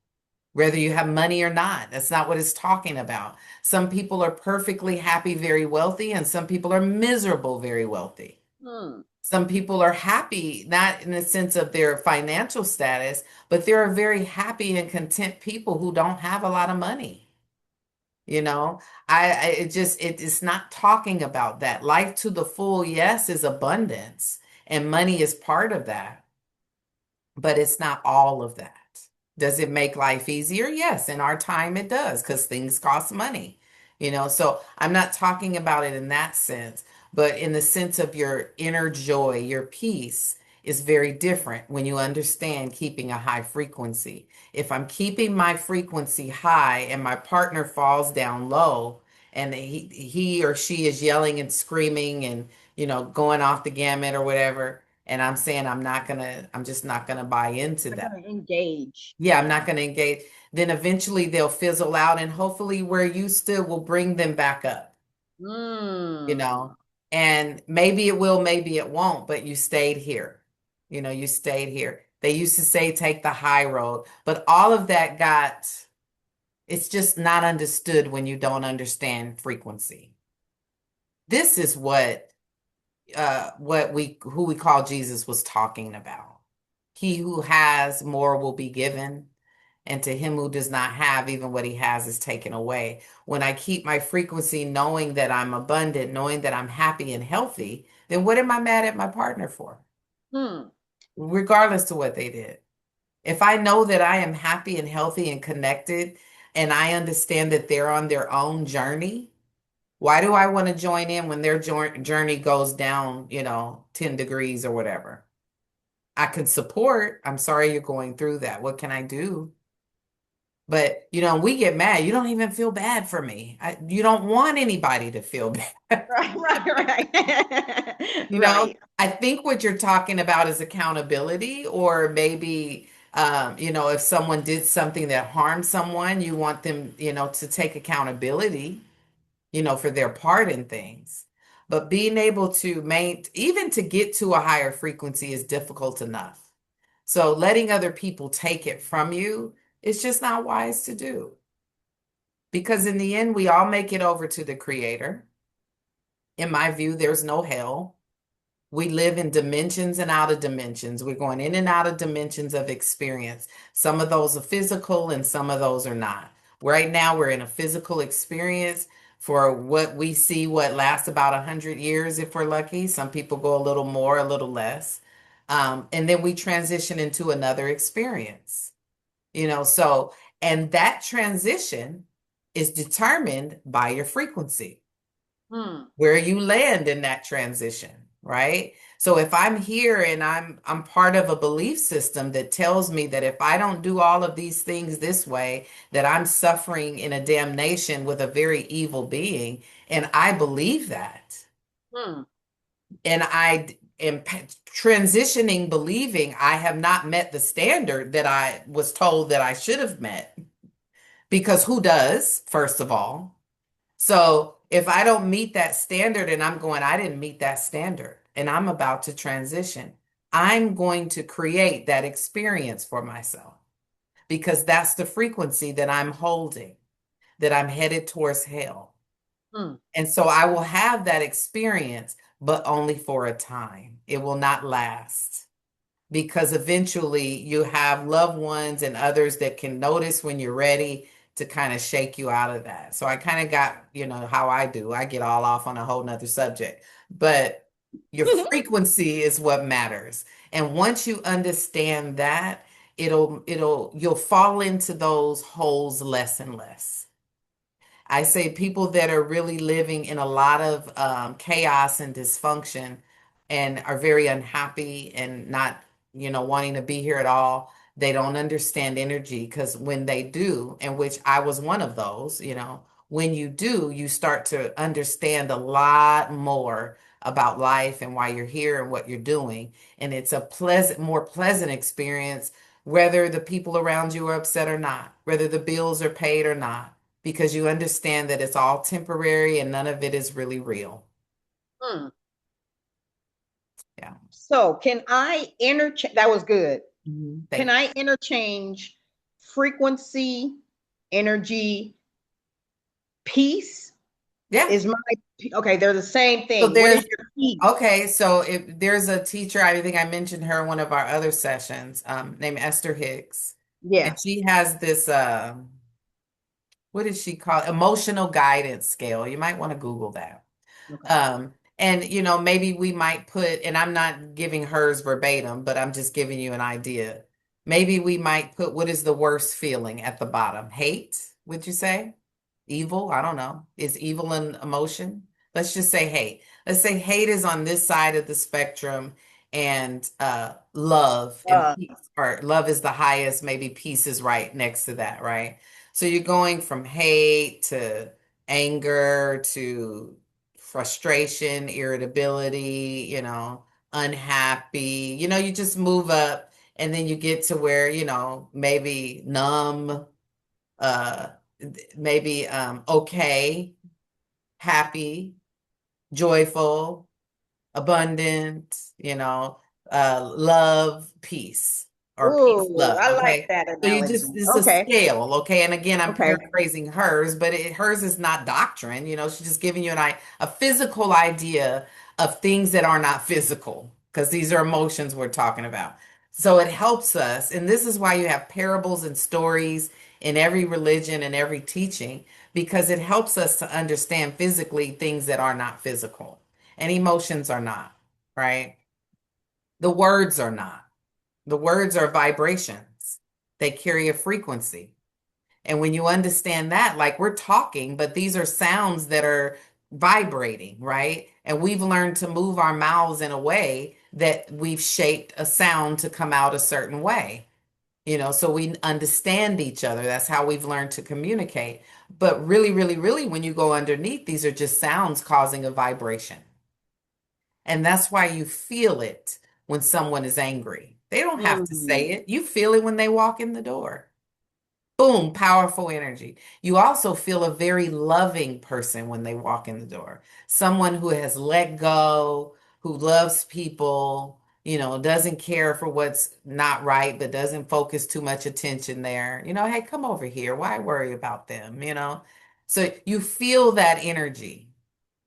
whether you have money or not. That's not what it's talking about. Some people are perfectly happy, very wealthy, and some people are miserable, very wealthy. Hmm. Some people are happy, not in the sense of their financial status, but there are very happy and content people who don't have a lot of money. You know, it just, it's not talking about that. Life to the full, yes, is abundance, and money is part of that, but it's not all of that. Does it make life easier? Yes, in our time it does because things cost money. So I'm not talking about it in that sense, but in the sense of your inner joy, your peace is very different when you understand keeping a high frequency. If I'm keeping my frequency high and my partner falls down low and he or she is yelling and screaming and going off the gamut or whatever, and I'm saying I'm just not gonna buy into I'm that. gonna engage. Yeah, I'm not gonna engage. Then eventually they'll fizzle out, and hopefully where you stood will bring them back up, you Hmm. know. And maybe it will, maybe it won't, but you stayed here. You stayed here. They used to say take the high road, but all of that it's just not understood when you don't understand frequency. This is what we who we call Jesus was talking about. He who has more will be given, and to him who does not have, even what he has is taken away. When I keep my frequency knowing that I'm abundant, knowing that I'm happy and healthy, then what am I mad at my partner for? Hmm. Regardless to what they did. If I know that I am happy and healthy and connected, and I understand that they're on their own journey, why do I want to join in when their journey goes down, 10 degrees or whatever? I can support. I'm sorry you're going through that. What can I do? But, we get mad. You don't even feel bad for me. You don't want anybody to feel bad. Right, right, right. Right. I think what you're talking about is accountability, or maybe, if someone did something that harmed someone, you want them, to take accountability, for their part in things. But being able to even to get to a higher frequency is difficult enough. So letting other people take it from you is just not wise to do. Because in the end, we all make it over to the creator. In my view, there's no hell. We live in dimensions and out of dimensions. We're going in and out of dimensions of experience. Some of those are physical and some of those are not. Right now, we're in a physical experience for what we see, what lasts about 100 years if we're lucky. Some people go a little more, a little less. And then we transition into another experience. So, and that transition is determined by your frequency, Hmm. where you land in that transition, right? So if I'm here and I'm part of a belief system that tells me that if I don't do all of these things this way, that I'm suffering in a damnation with a very evil being, and I believe that, Hmm. and I am transitioning believing I have not met the standard that I was told that I should have met, because who does, first of all? So if I don't meet that standard and I'm going, I didn't meet that standard and I'm about to transition, I'm going to create that experience for myself because that's the frequency that I'm holding, that I'm headed towards hell. Hmm. And so I will have that experience, but only for a time. It will not last, because eventually you have loved ones and others that can notice when you're ready to kind of shake you out of that. So I kind of got, how I do. I get all off on a whole nother subject, but your frequency is what matters. And once you understand that, you'll fall into those holes less and less. I say people that are really living in a lot of chaos and dysfunction and are very unhappy and not, wanting to be here at all. They don't understand energy, because when they do, and which I was one of those, when you do, you start to understand a lot more about life and why you're here and what you're doing. And it's a more pleasant experience, whether the people around you are upset or not, whether the bills are paid or not, because you understand that it's all temporary and none of it is really real. Hmm. Yeah. So can I interchange? That was good. Can Thanks. I interchange frequency, energy, peace? Yeah. Is my okay? They're the same So thing. What there's is your peace? okay, so if there's a teacher, I think I mentioned her in one of our other sessions, named Esther Hicks, and Yeah. she has this what did she call it? Emotional guidance scale. You might want to Google that. Okay. And maybe we might put, and I'm not giving hers verbatim, but I'm just giving you an idea. Maybe we might put what is the worst feeling at the bottom? Hate, would you say? Evil? I don't know. Is evil an emotion? Let's just say hate. Let's say hate is on this side of the spectrum and love and Uh, peace, or love is the highest, maybe peace is right next to that, right? So you're going from hate to anger to frustration, irritability, unhappy. You just move up and then you get to where, maybe numb, uh maybe okay, happy, joyful, abundant, love, peace, or peace, ooh, love. I like Okay. that So analogy. it's a Okay. scale. Okay. And again, I'm Okay. paraphrasing hers, but hers is not doctrine. She's just giving you a physical idea of things that are not physical, because these are emotions we're talking about. So it helps us. And this is why you have parables and stories in every religion and every teaching, because it helps us to understand physically things that are not physical and emotions are not, right? The words are not. The words are vibrations. They carry a frequency. And when you understand that, like we're talking, but these are sounds that are vibrating, right? And we've learned to move our mouths in a way that we've shaped a sound to come out a certain way, so we understand each other. That's how we've learned to communicate. But really, really, really, when you go underneath, these are just sounds causing a vibration. And that's why you feel it when someone is angry. They don't have to say Mm. it. You feel it when they walk in the door. Boom, powerful energy. You also feel a very loving person when they walk in the door. Someone who has let go, who loves people, doesn't care for what's not right, but doesn't focus too much attention there. Hey, come over here. Why worry about them? So you feel that energy,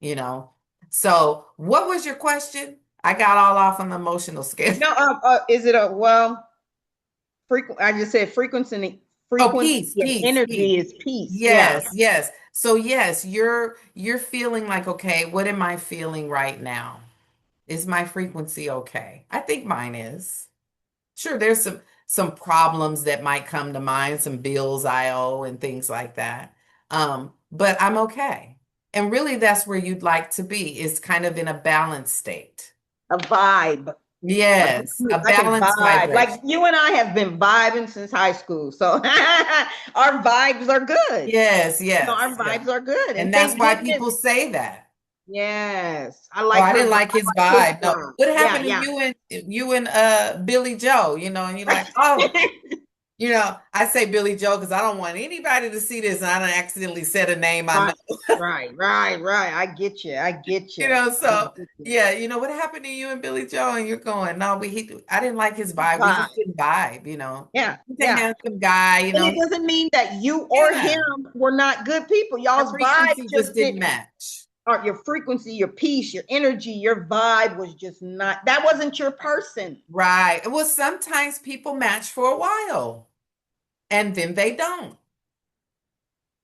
you know. So what was your question? I got all off on the emotional scale. No, is it a well frequent? I just said Oh, frequency peace, and peace, peace. energy is peace. Yeah, Yes, yes. So yes, you're feeling like, okay, what am I feeling right now? Is my frequency okay? I think mine is. Sure, there's some problems that might come to mind, some bills I owe and things like that. But I'm okay. And really that's where you'd like to be, is kind of in a balanced state. a vibe. A Yes, a like a balanced vibe. Like vibration. you and I have been vibing since high school, so our vibes are good. Yes, No, our yes, yes. vibes are good, and And that's thank why goodness. people say that. Yes, I Oh, like I her didn't vibe. like his I like his vibe. No. vibe. What Yeah, happened to yeah. you and Billy Joe? And you're like, oh, I say Billy Joe because I don't want anybody to see this and I don't accidentally said a name I know. Right, right. I get you. I get you. I So get you. yeah, what happened to you and Billy Joe? And you're going, no, I didn't like his vibe. We just Vibe. didn't vibe. Yeah, He's a yeah. handsome guy, And it doesn't mean that you or him yeah. were not good people. Our Y'all's vibe frequency just just didn't didn't, match. or your frequency, your peace, your energy, your vibe was just not, that wasn't your person. Right. Well, sometimes people match for a while and then they don't.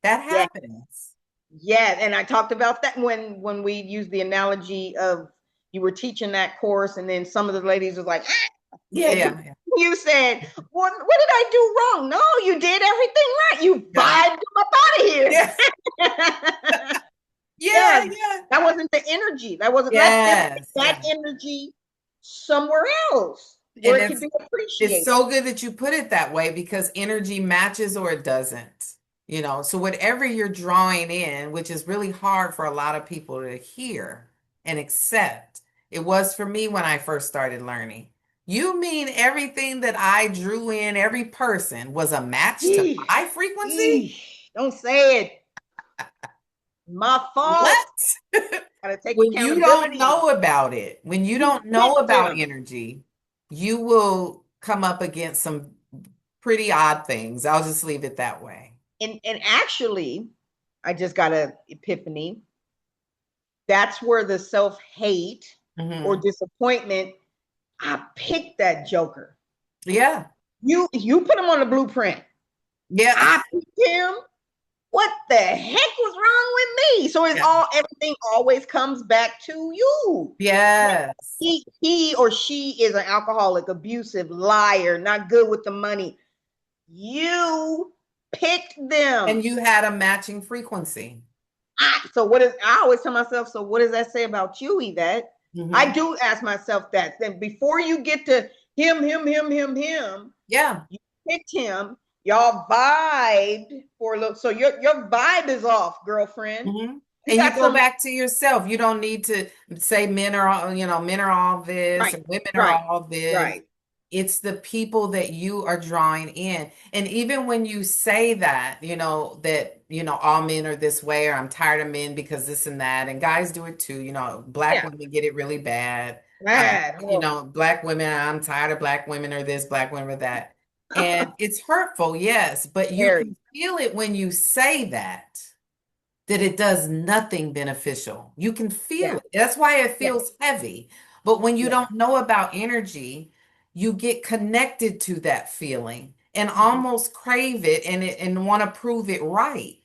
That Yeah. happens. Yeah. And I talked about that when we used the analogy of you were teaching that course, and then some of the ladies was like, "Ah," Yeah, and yeah, yeah. you said, what did I do wrong? No, you did everything right. You Yeah. vibed them up out of here. Yes. Yeah, Yeah, yeah. that wasn't the energy. That wasn't, let's Yes, implement that yeah. energy somewhere else where And it could be it's appreciated. so good that you put it that way, because energy matches or it doesn't. So whatever you're drawing in, which is really hard for a lot of people to hear and accept, it was for me when I first started learning. You mean everything that I drew in, every person was a match to Eesh, my frequency? eesh, don't say it. My fault. What? Gotta take When you don't accountability. know about it, when you You don't know picked about him. energy, you will come up against some pretty odd things. I'll just leave it that way. And actually, I just got an epiphany. That's where the self-hate or Hmm. disappointment, I picked that joker. Yeah. You put him on the blueprint. Yeah. I picked him. What the heck was wrong with me? So it's Yeah. all everything always comes back to you. Yes. He or she is an alcoholic, abusive, liar, not good with the money. You picked them. And you had a matching frequency. So what is I always tell myself, so what does that say about you, Yvette? I Hmm. do ask myself that. Then before you get to him, Yeah. you picked him, y'all vibed for a little. So your vibe is off, girlfriend. Hmm. You And you got go some back to yourself. You don't need to say men are all, men are all this right, and women are right, all this. right. It's the people that you are drawing in. And even when you say that, all men are this way, or I'm tired of men because this and that, and guys do it too, black Yeah. women get it really bad. Bad. Oh. Black women, I'm tired of black women or this, black women or that. And it's hurtful, yes, but you Very. can feel it when you say that it does nothing beneficial. You can feel Yeah. it. That's why it Yeah. feels heavy. But when you Yeah. don't know about energy, you get connected to that feeling and Mhm. almost crave it and want to prove it right.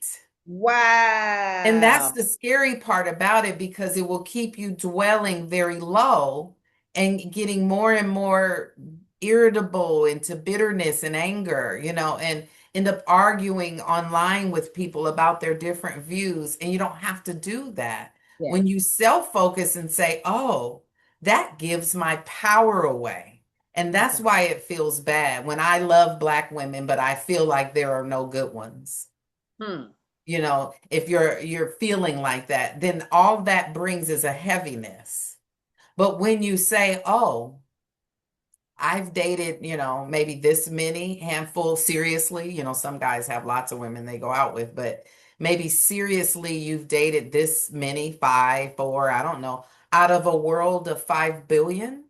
And that's Wow. the scary part about it because it will keep you dwelling very low and getting more and more irritable into bitterness and anger, and end up arguing online with people about their different views. And you don't have to do that. Yeah. When you self-focus and say, oh, that gives my power away. And that's Okay. why it feels bad when I love Black women, but I feel like there are no good ones. Hmm. If you're feeling like that, then all that brings is a heaviness. But when you say, oh, I've dated, maybe this many handful seriously, some guys have lots of women they go out with, but maybe seriously you've dated this many, five, four, I don't know, out of a world of 5 billion.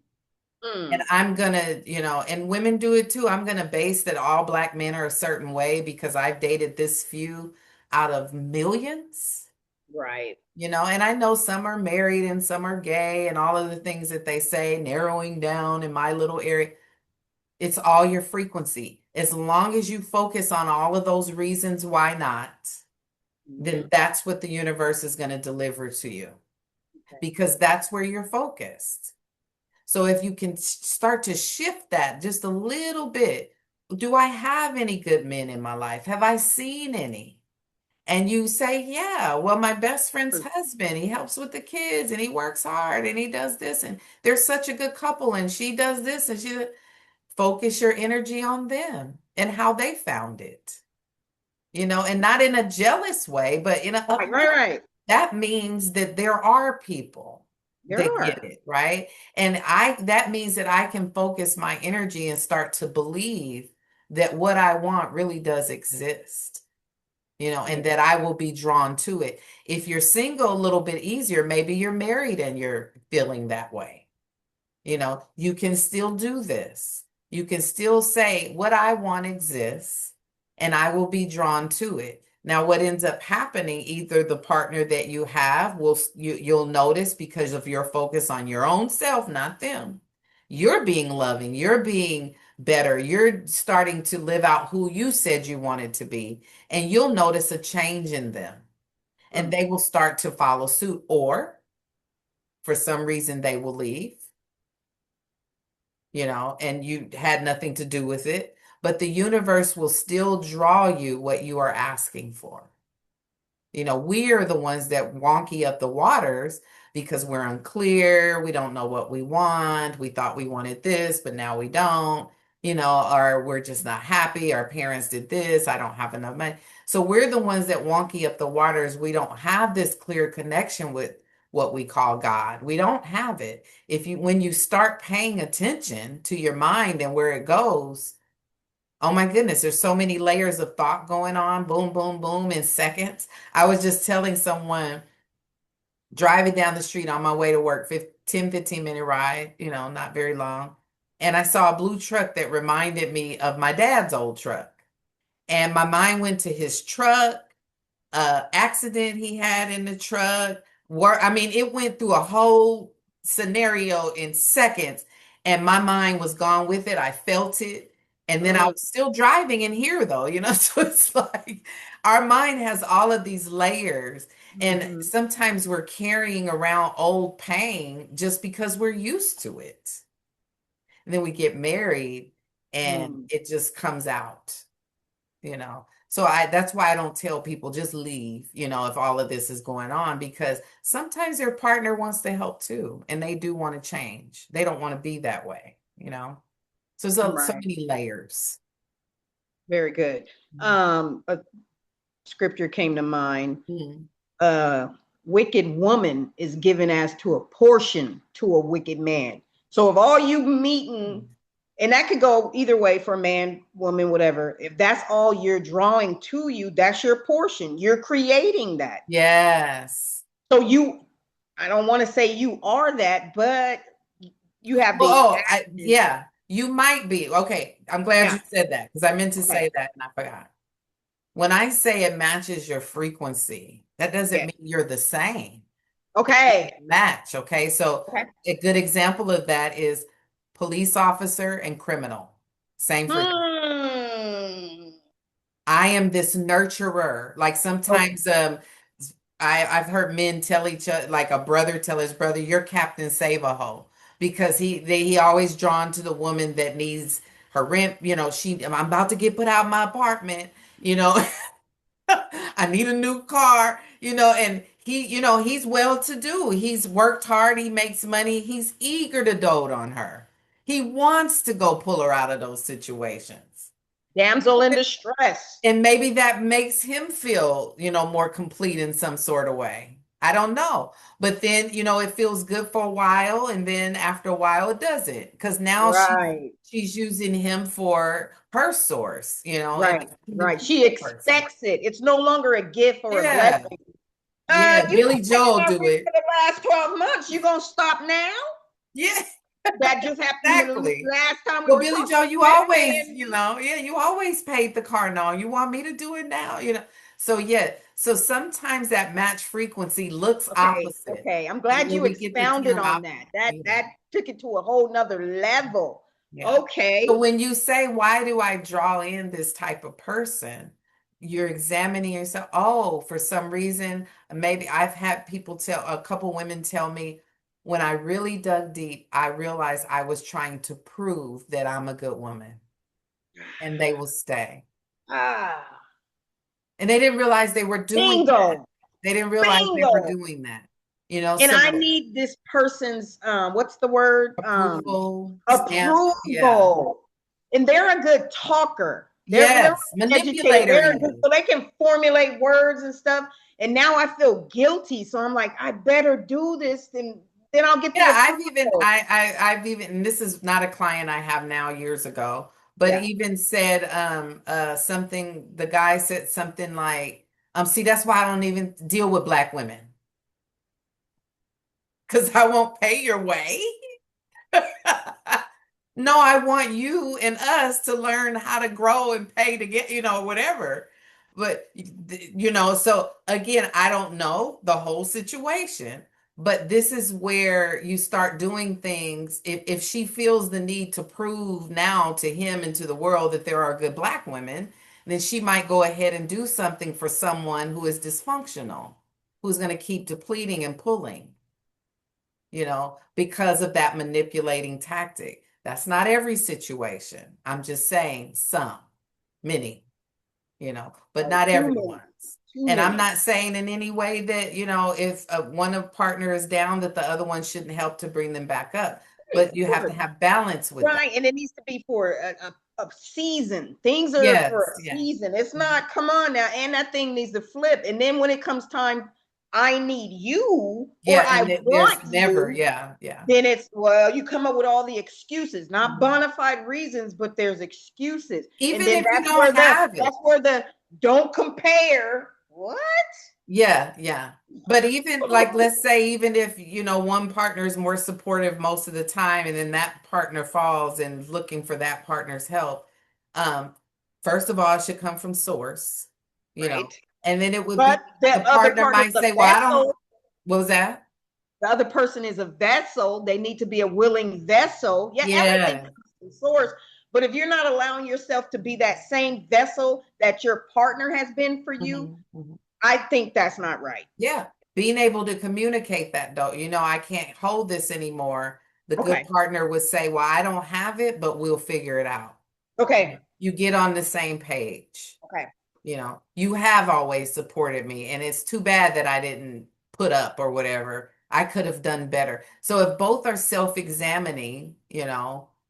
And Hmm. I'm gonna, and women do it too. I'm gonna base that all Black men are a certain way because I've dated this few out of millions. Right. And I know some are married and some are gay and all of the things that they say, narrowing down in my little area. It's all your frequency. As long as you focus on all of those reasons why not, then Hmm. that's what the universe is going to deliver to you Okay. because that's where you're focused. So if you can start to shift that just a little bit, do I have any good men in my life? Have I seen any? And you say, yeah, well, my best friend's Hmm. husband, he helps with the kids and he works hard and he does this and they're such a good couple and she does this and she focus your energy on them and how they found it, and not in a jealous way, but in an Right. uplift. Right. Right. That means that there are people There that get are. it, right? And that means that I can focus my energy and start to believe that what I want really does exist, Yeah. and that I will be drawn to it. If you're single, a little bit easier. Maybe you're married and you're feeling that way. You can still do this. You can still say, what I want exists, and I will be drawn to it. Now, what ends up happening, either the partner that you have you'll notice because of your focus on your own self, not them. You're being loving, you're being better, you're starting to live out who you said you wanted to be, and you'll notice a change in them, and Hmm. they will start to follow suit, or for some reason they will leave, and you had nothing to do with it, but the universe will still draw you what you are asking for. We are the ones that wonky up the waters because we're unclear. We don't know what we want. We thought we wanted this, but now we don't. or we're just not happy. Our parents did this. I don't have enough money. So we're the ones that wonky up the waters. We don't have this clear connection with what we call God. We don't have it. When you start paying attention to your mind and where it goes, oh my goodness, there's so many layers of thought going on. Boom, boom, boom in seconds. I was just telling someone driving down the street on my way to work, 15-minute ride, not very long. And I saw a blue truck that reminded me of my dad's old truck. And my mind went to his truck, accident he had in the truck. I mean, it went through a whole scenario in seconds, and my mind was gone with it. I felt it. And then I Mm, was still driving in here though. So it's like our mind has all of these layers. And mhm, sometimes we're carrying around old pain just because we're used to it. And then we get married and mm. it just comes out. So that's why I don't tell people just leave, if all of this is going on, because sometimes their partner wants to help too, and they do want to change. They don't want to be that way. So Right. many layers. Very good. A scripture came to mind. Mhm. uh, Wicked woman is given as to a portion to a wicked man. So if all you meeting, and that could go either way for a man, woman, whatever, if that's all you're drawing to you, that's your portion. You're creating that. Yes. So I don't want to say you are that, but you have Well, the action. yeah, you might be. Okay, I'm glad you Yeah. said that because I meant to Okay. say that and I forgot. When I say it matches your frequency, that doesn't Yeah. mean you're the same. Okay. Match. Okay. So Okay. a good example of that is police officer and criminal. Same frequency. Hmm. I am this nurturer. Like Okay. sometimes I've heard men tell each other, like a brother tell his brother, "You're Captain Save a Hoe," because he always drawn to the woman that needs her rent. I'm about to get put out of my apartment. You know, I need a new car, and he's well to do. He's worked hard, he makes money, he's eager to dote on her. He wants to go pull her out of those situations. Damsel in distress. And maybe that makes him feel more complete in some sort of way. I don't know. But then it feels good for a while, and then after a while it doesn't. Because now Right. she's using him for her source, and Right, he's a right. She people person. expects it. It's no longer a gift or a Yeah. blessing. Yeah, You've Billy been paying Joel my do rent it. for the last 12 months. You gonna stop now? Yeah, That just happened the exactly. last time we Well, were Billy talking. Joe, You you been always, paying you me. know, yeah, you always paid the car note. You want me to do it now? So yeah, so sometimes that match frequency looks Okay, opposite. okay. I'm And glad when you we get the expounded term on opposite, that. That yeah, that took it to a whole nother level. yeah. So Okay. when you say, why do I draw in this type of person? You're examining yourself. Oh, for some reason, maybe I've had a couple women tell me, when I really dug deep, I realized I was trying to prove that I'm a good woman, and they will stay. Ah, And they didn't realize they were doing that. bingo, They didn't realize they were bingo. doing that. And So I need this person's what's the word? approval, stamp, yeah. Approval. And they're a good talker. They're Yes, educated. manipulator They're good, even. so they can formulate words and stuff. And now I feel guilty. So I'm like, I better do this, then I'll get the Yeah, I've even approval. I've even and this is not a client I have now, years ago, but Yeah. even said something, the guy said something like, see, that's why I don't even deal with black women, because I won't pay your way. No, I want you and us to learn how to grow and pay to get, whatever. So again, I don't know the whole situation, but this is where you start doing things. If she feels the need to prove now to him and to the world that there are good black women, then she might go ahead and do something for someone who is dysfunctional, who's going to keep depleting and pulling, because of that manipulating tactic. That's not every situation. I'm just saying some, many, but not Too many. everyone's. Too And I'm many. not saying in any way that, if one of partner is down, that the other one shouldn't help to bring them back up. but you have to Right. have balance with that. Right. And it needs to be for a season. Things are for Yes, a yeah. season. It's Mhm. not, come on now. And that thing needs to flip. And then when it comes time, I need you or Yeah, I and there's want never, you, yeah, yeah. then it's, well, you come up with all the excuses, not Mhm. bona fide reasons, but there's excuses. And Even then if you don't have it. that's where the don't compare. What? Yeah, yeah. But even like, let's say, even if, one partner is more supportive most of the time, and then that partner falls and looking for that partner's help, um, first of all, it should come from source, you know, Right. and then it would But be the the other partner part is might the say, well, I don't, vessel. what was that? The other person is a vessel. They need to be a willing vessel. Yeah, everything Yeah. comes from source. But if you're not allowing yourself to be that same vessel that your partner has been for you, Mhm, mhm. I think that's not right. Yeah, being able to communicate that though, I can't hold this anymore. The good Okay. partner would say, well, I don't have it, but we'll figure it out. Okay. You get on the same page. Okay. You have always supported me, and it's too bad that I didn't put up or whatever. I could have done better. So if both are self-examining,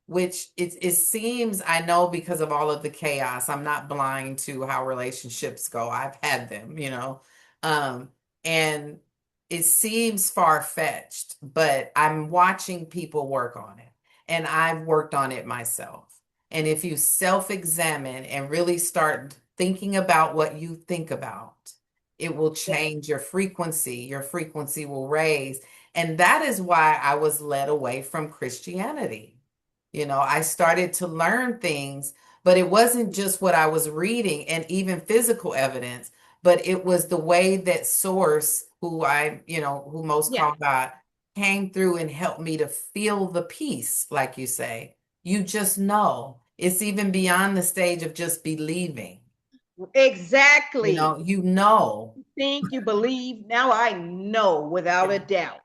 which it seems, I know because of all of the chaos, I'm not blind to how relationships go. I've had them, um, and it seems far-fetched, but I'm watching people work on it, and I've worked on it myself. And if you self examine and really start thinking about what you think about, it will Yes. change your frequency. Your frequency will raise. And that is why I was led away from Christianity. I started to learn things, but it wasn't just what I was reading and even physical evidence, but it was the way that Source, who most Yeah. call God, came through and helped me to feel the peace, like you say. You just know. It's even beyond the stage of just believing. You Exactly. know, you know. Think you believe. Now I know without Yeah. a doubt.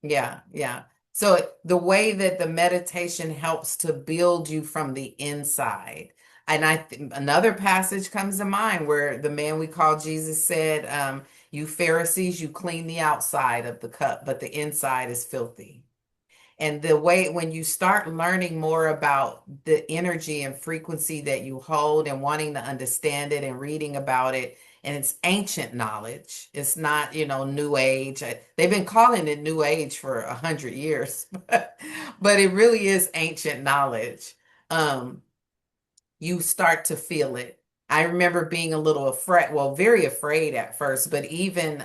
Yeah, yeah. So the way that the meditation helps to build you from the inside. And another passage comes to mind where the man we call Jesus said, you Pharisees, you clean the outside of the cup, but the inside is filthy. And the way, when you start learning more about the energy and frequency that you hold and wanting to understand it and reading about it, and it's ancient knowledge. It's not, new age. They've been calling it new age for 100 years, but it really is ancient knowledge. Um, you start to feel it. I remember being a little afraid, well, very afraid at first, but even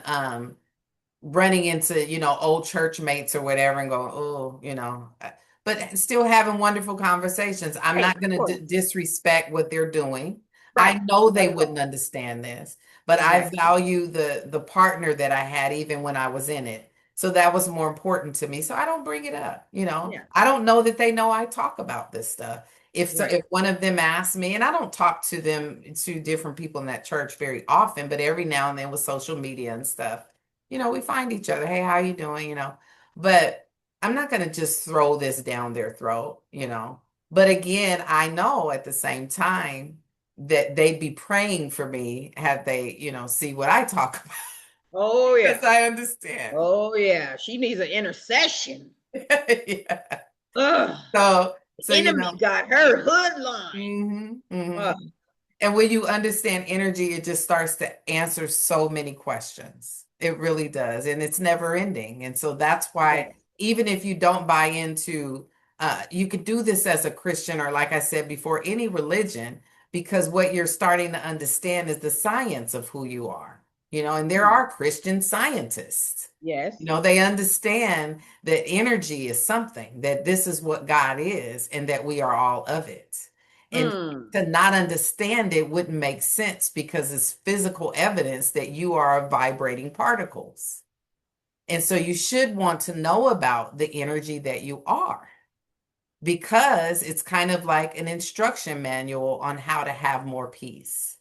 running into, old church mates or whatever and going, oh, but still having wonderful conversations. I'm Right. not Of going to course. disrespect what they're doing. I Right. know Not they at wouldn't all. understand this, but I Exactly. value the partner that I had even when I was in it. So that was more important to me. So I don't bring it up. Yeah. I don't know that they know I talk about this stuff. If Right. one of them asks me, and I don't talk to different people in that church very often, but every now and then with social media and stuff, we find each other. Hey, how you doing? But I'm not going to just throw this down their throat. But again, I know at the same time that they'd be praying for me had they, see what I talk about. Oh Because yeah. I understand. Oh yeah. She needs an intercession. Yeah. Ugh. So, The enemy got her hood line. mhm, Ugh. mhm. And when you understand energy, it just starts to answer so many questions. It really does. And it's never ending. And so that's why, Yes. even if you don't buy into, you could do this as a Christian or, like I said before, any religion, because what you're starting to understand is the science of who you are, and there Mm. are Christian scientists. Yes. They understand that energy is something, that this is what God is, and that we are all of it. And Mm. to not understand it wouldn't make sense because it's physical evidence that you are vibrating particles. And so you should want to know about the energy that you are because it's kind of like an instruction manual on how to have more peace,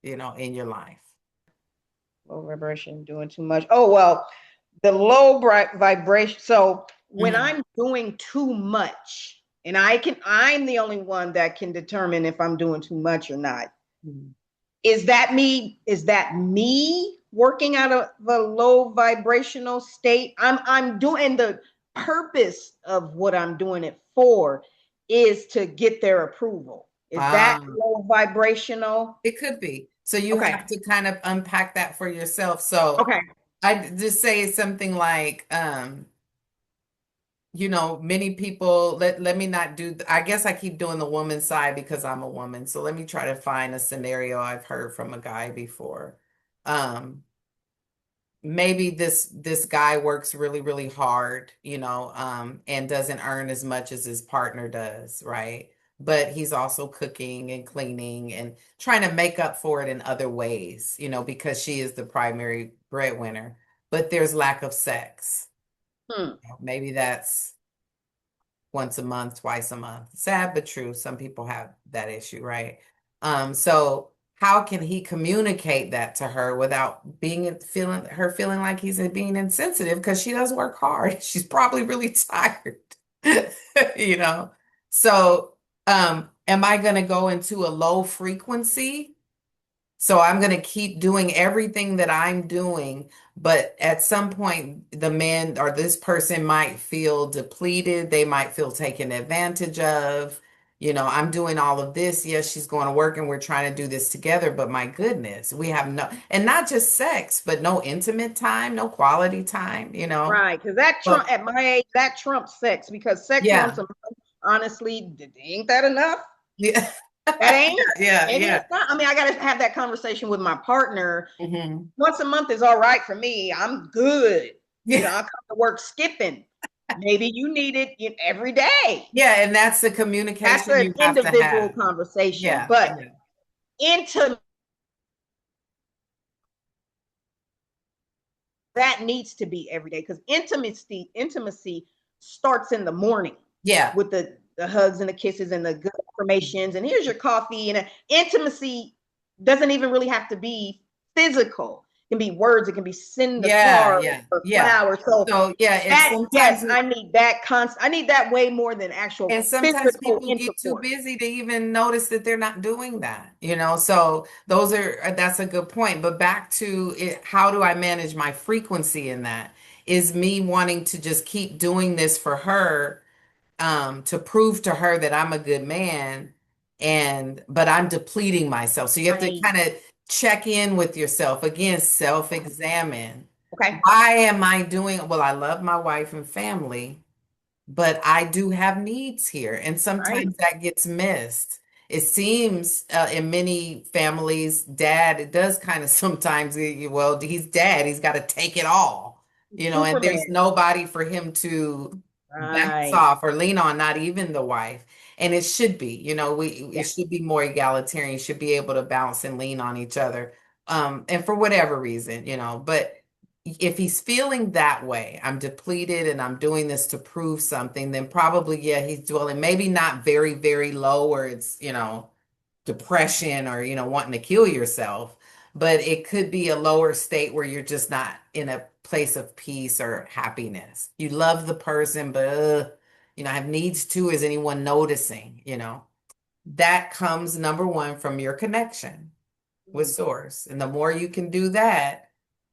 in your life. Low vibration, doing too much. Oh well, the low vibration. So when Mhm. I'm doing too much, and I'm the only one that can determine if I'm doing too much or not. Mhm. Is that me? Is that me working out of the low vibrational state? I'm doing the purpose of what I'm doing it for is to get their approval. Is that Um, low vibrational? it could be. So you Okay. have to kind of unpack that for yourself. So Okay. I just say something like, many people let me not do, I guess I keep doing the woman side because I'm a woman. So let me try to find a scenario I've heard from a guy before. Um, Maybe this guy works really really hard, and doesn't earn as much as his partner does, right? But he's also cooking and cleaning and trying to make up for it in other ways, because she is the primary breadwinner, but there's lack of sex. Hmm. Maybe that's once a month, twice a month. Sad but true. Some people have that issue, right? So how can he communicate that to her without feeling like he's being insensitive because she does work hard. She's probably really tired. you know. So am I gonna go into a low frequency? So I'm going to keep doing everything that I'm doing, but at some point, the man or this person might feel depleted. They might feel taken advantage of. I'm doing all of this. Yes, she's going to work and we're trying to do this together, but my goodness, we have no, and not just sex, but no intimate time, no quality time. Right. Because that Well, trump at my age, that trumps sex because sex once yeah. a month, honestly, ain't that enough? Yeah. That ain't. Yeah. Maybe Yeah. it's not. I mean, I got to have that conversation with my partner. Hmm. Once a month is all right for me. I'm good. You know, Yeah. I come to work skipping. Maybe you need it every day. Yeah. And that's the That's communication an you have to individual have. conversation. Yeah. But Yeah. into that needs to be every day because intimacy starts in the morning Yeah. with the hugs and the kisses and the good affirmations and here's your coffee and intimacy doesn't even really have to be physical. It can be words, it can be send the Yeah, car yeah, or yeah. flowers. So So yeah, it's that, yes, sometimes I need that constant. I need that way more than actual and sometimes physical people get too intercourse. busy to even notice that they're not doing that. So that's a good point. But back to it, how do I manage my frequency in that? Is me wanting to just keep doing this for her, to prove to her that I'm a good man, but I'm depleting myself. So you have to Right. kind of check in with yourself again, self-examine. Okay. Why am I doing? Well, I love my wife and family, but I do have needs here, and Right. sometimes that gets missed. It seems in many families, dad, it does kind of sometimes, well, he's dad, he's got to take it all, and there's Superman. nobody for him to bounce Right. off or lean on, not even the wife. And it should be, it Yeah. should be more egalitarian, should be able to bounce and lean on each other. And for whatever reason, but if he's feeling that way, I'm depleted and I'm doing this to prove something, then probably, yeah, he's dwelling, maybe not very, very low where it's, depression or, wanting to kill yourself, but it could be a lower state where you're just not in a place of peace or happiness. You love the person, but, I have needs too. Is anyone noticing? That comes number one from your connection with Mhm. source. And the more you can do that,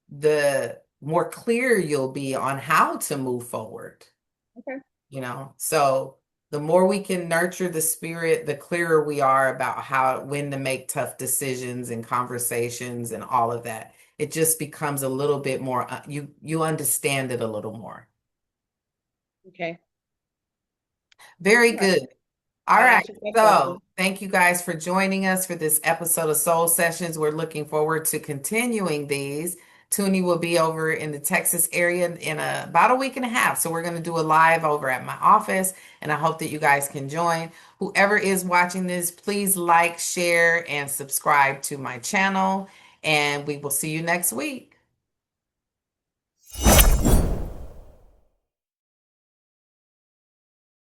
the more clear you'll be on how to move Okay. forward. So the more we can nurture the spirit, the clearer we are about when to make tough decisions and conversations and all of that. It just becomes a little bit more, you understand it a little more. Okay. Very All right. good. All That right. answers that So question. thank you guys for joining us for this episode of Soul Sessions. We're looking forward to continuing these. Toonie will be over in the Texas area in about a week and a half. So we're going to do a live over at my office, and I hope that you guys can join. Whoever is watching this, please like, share, and subscribe to my channel. And we will see you next week.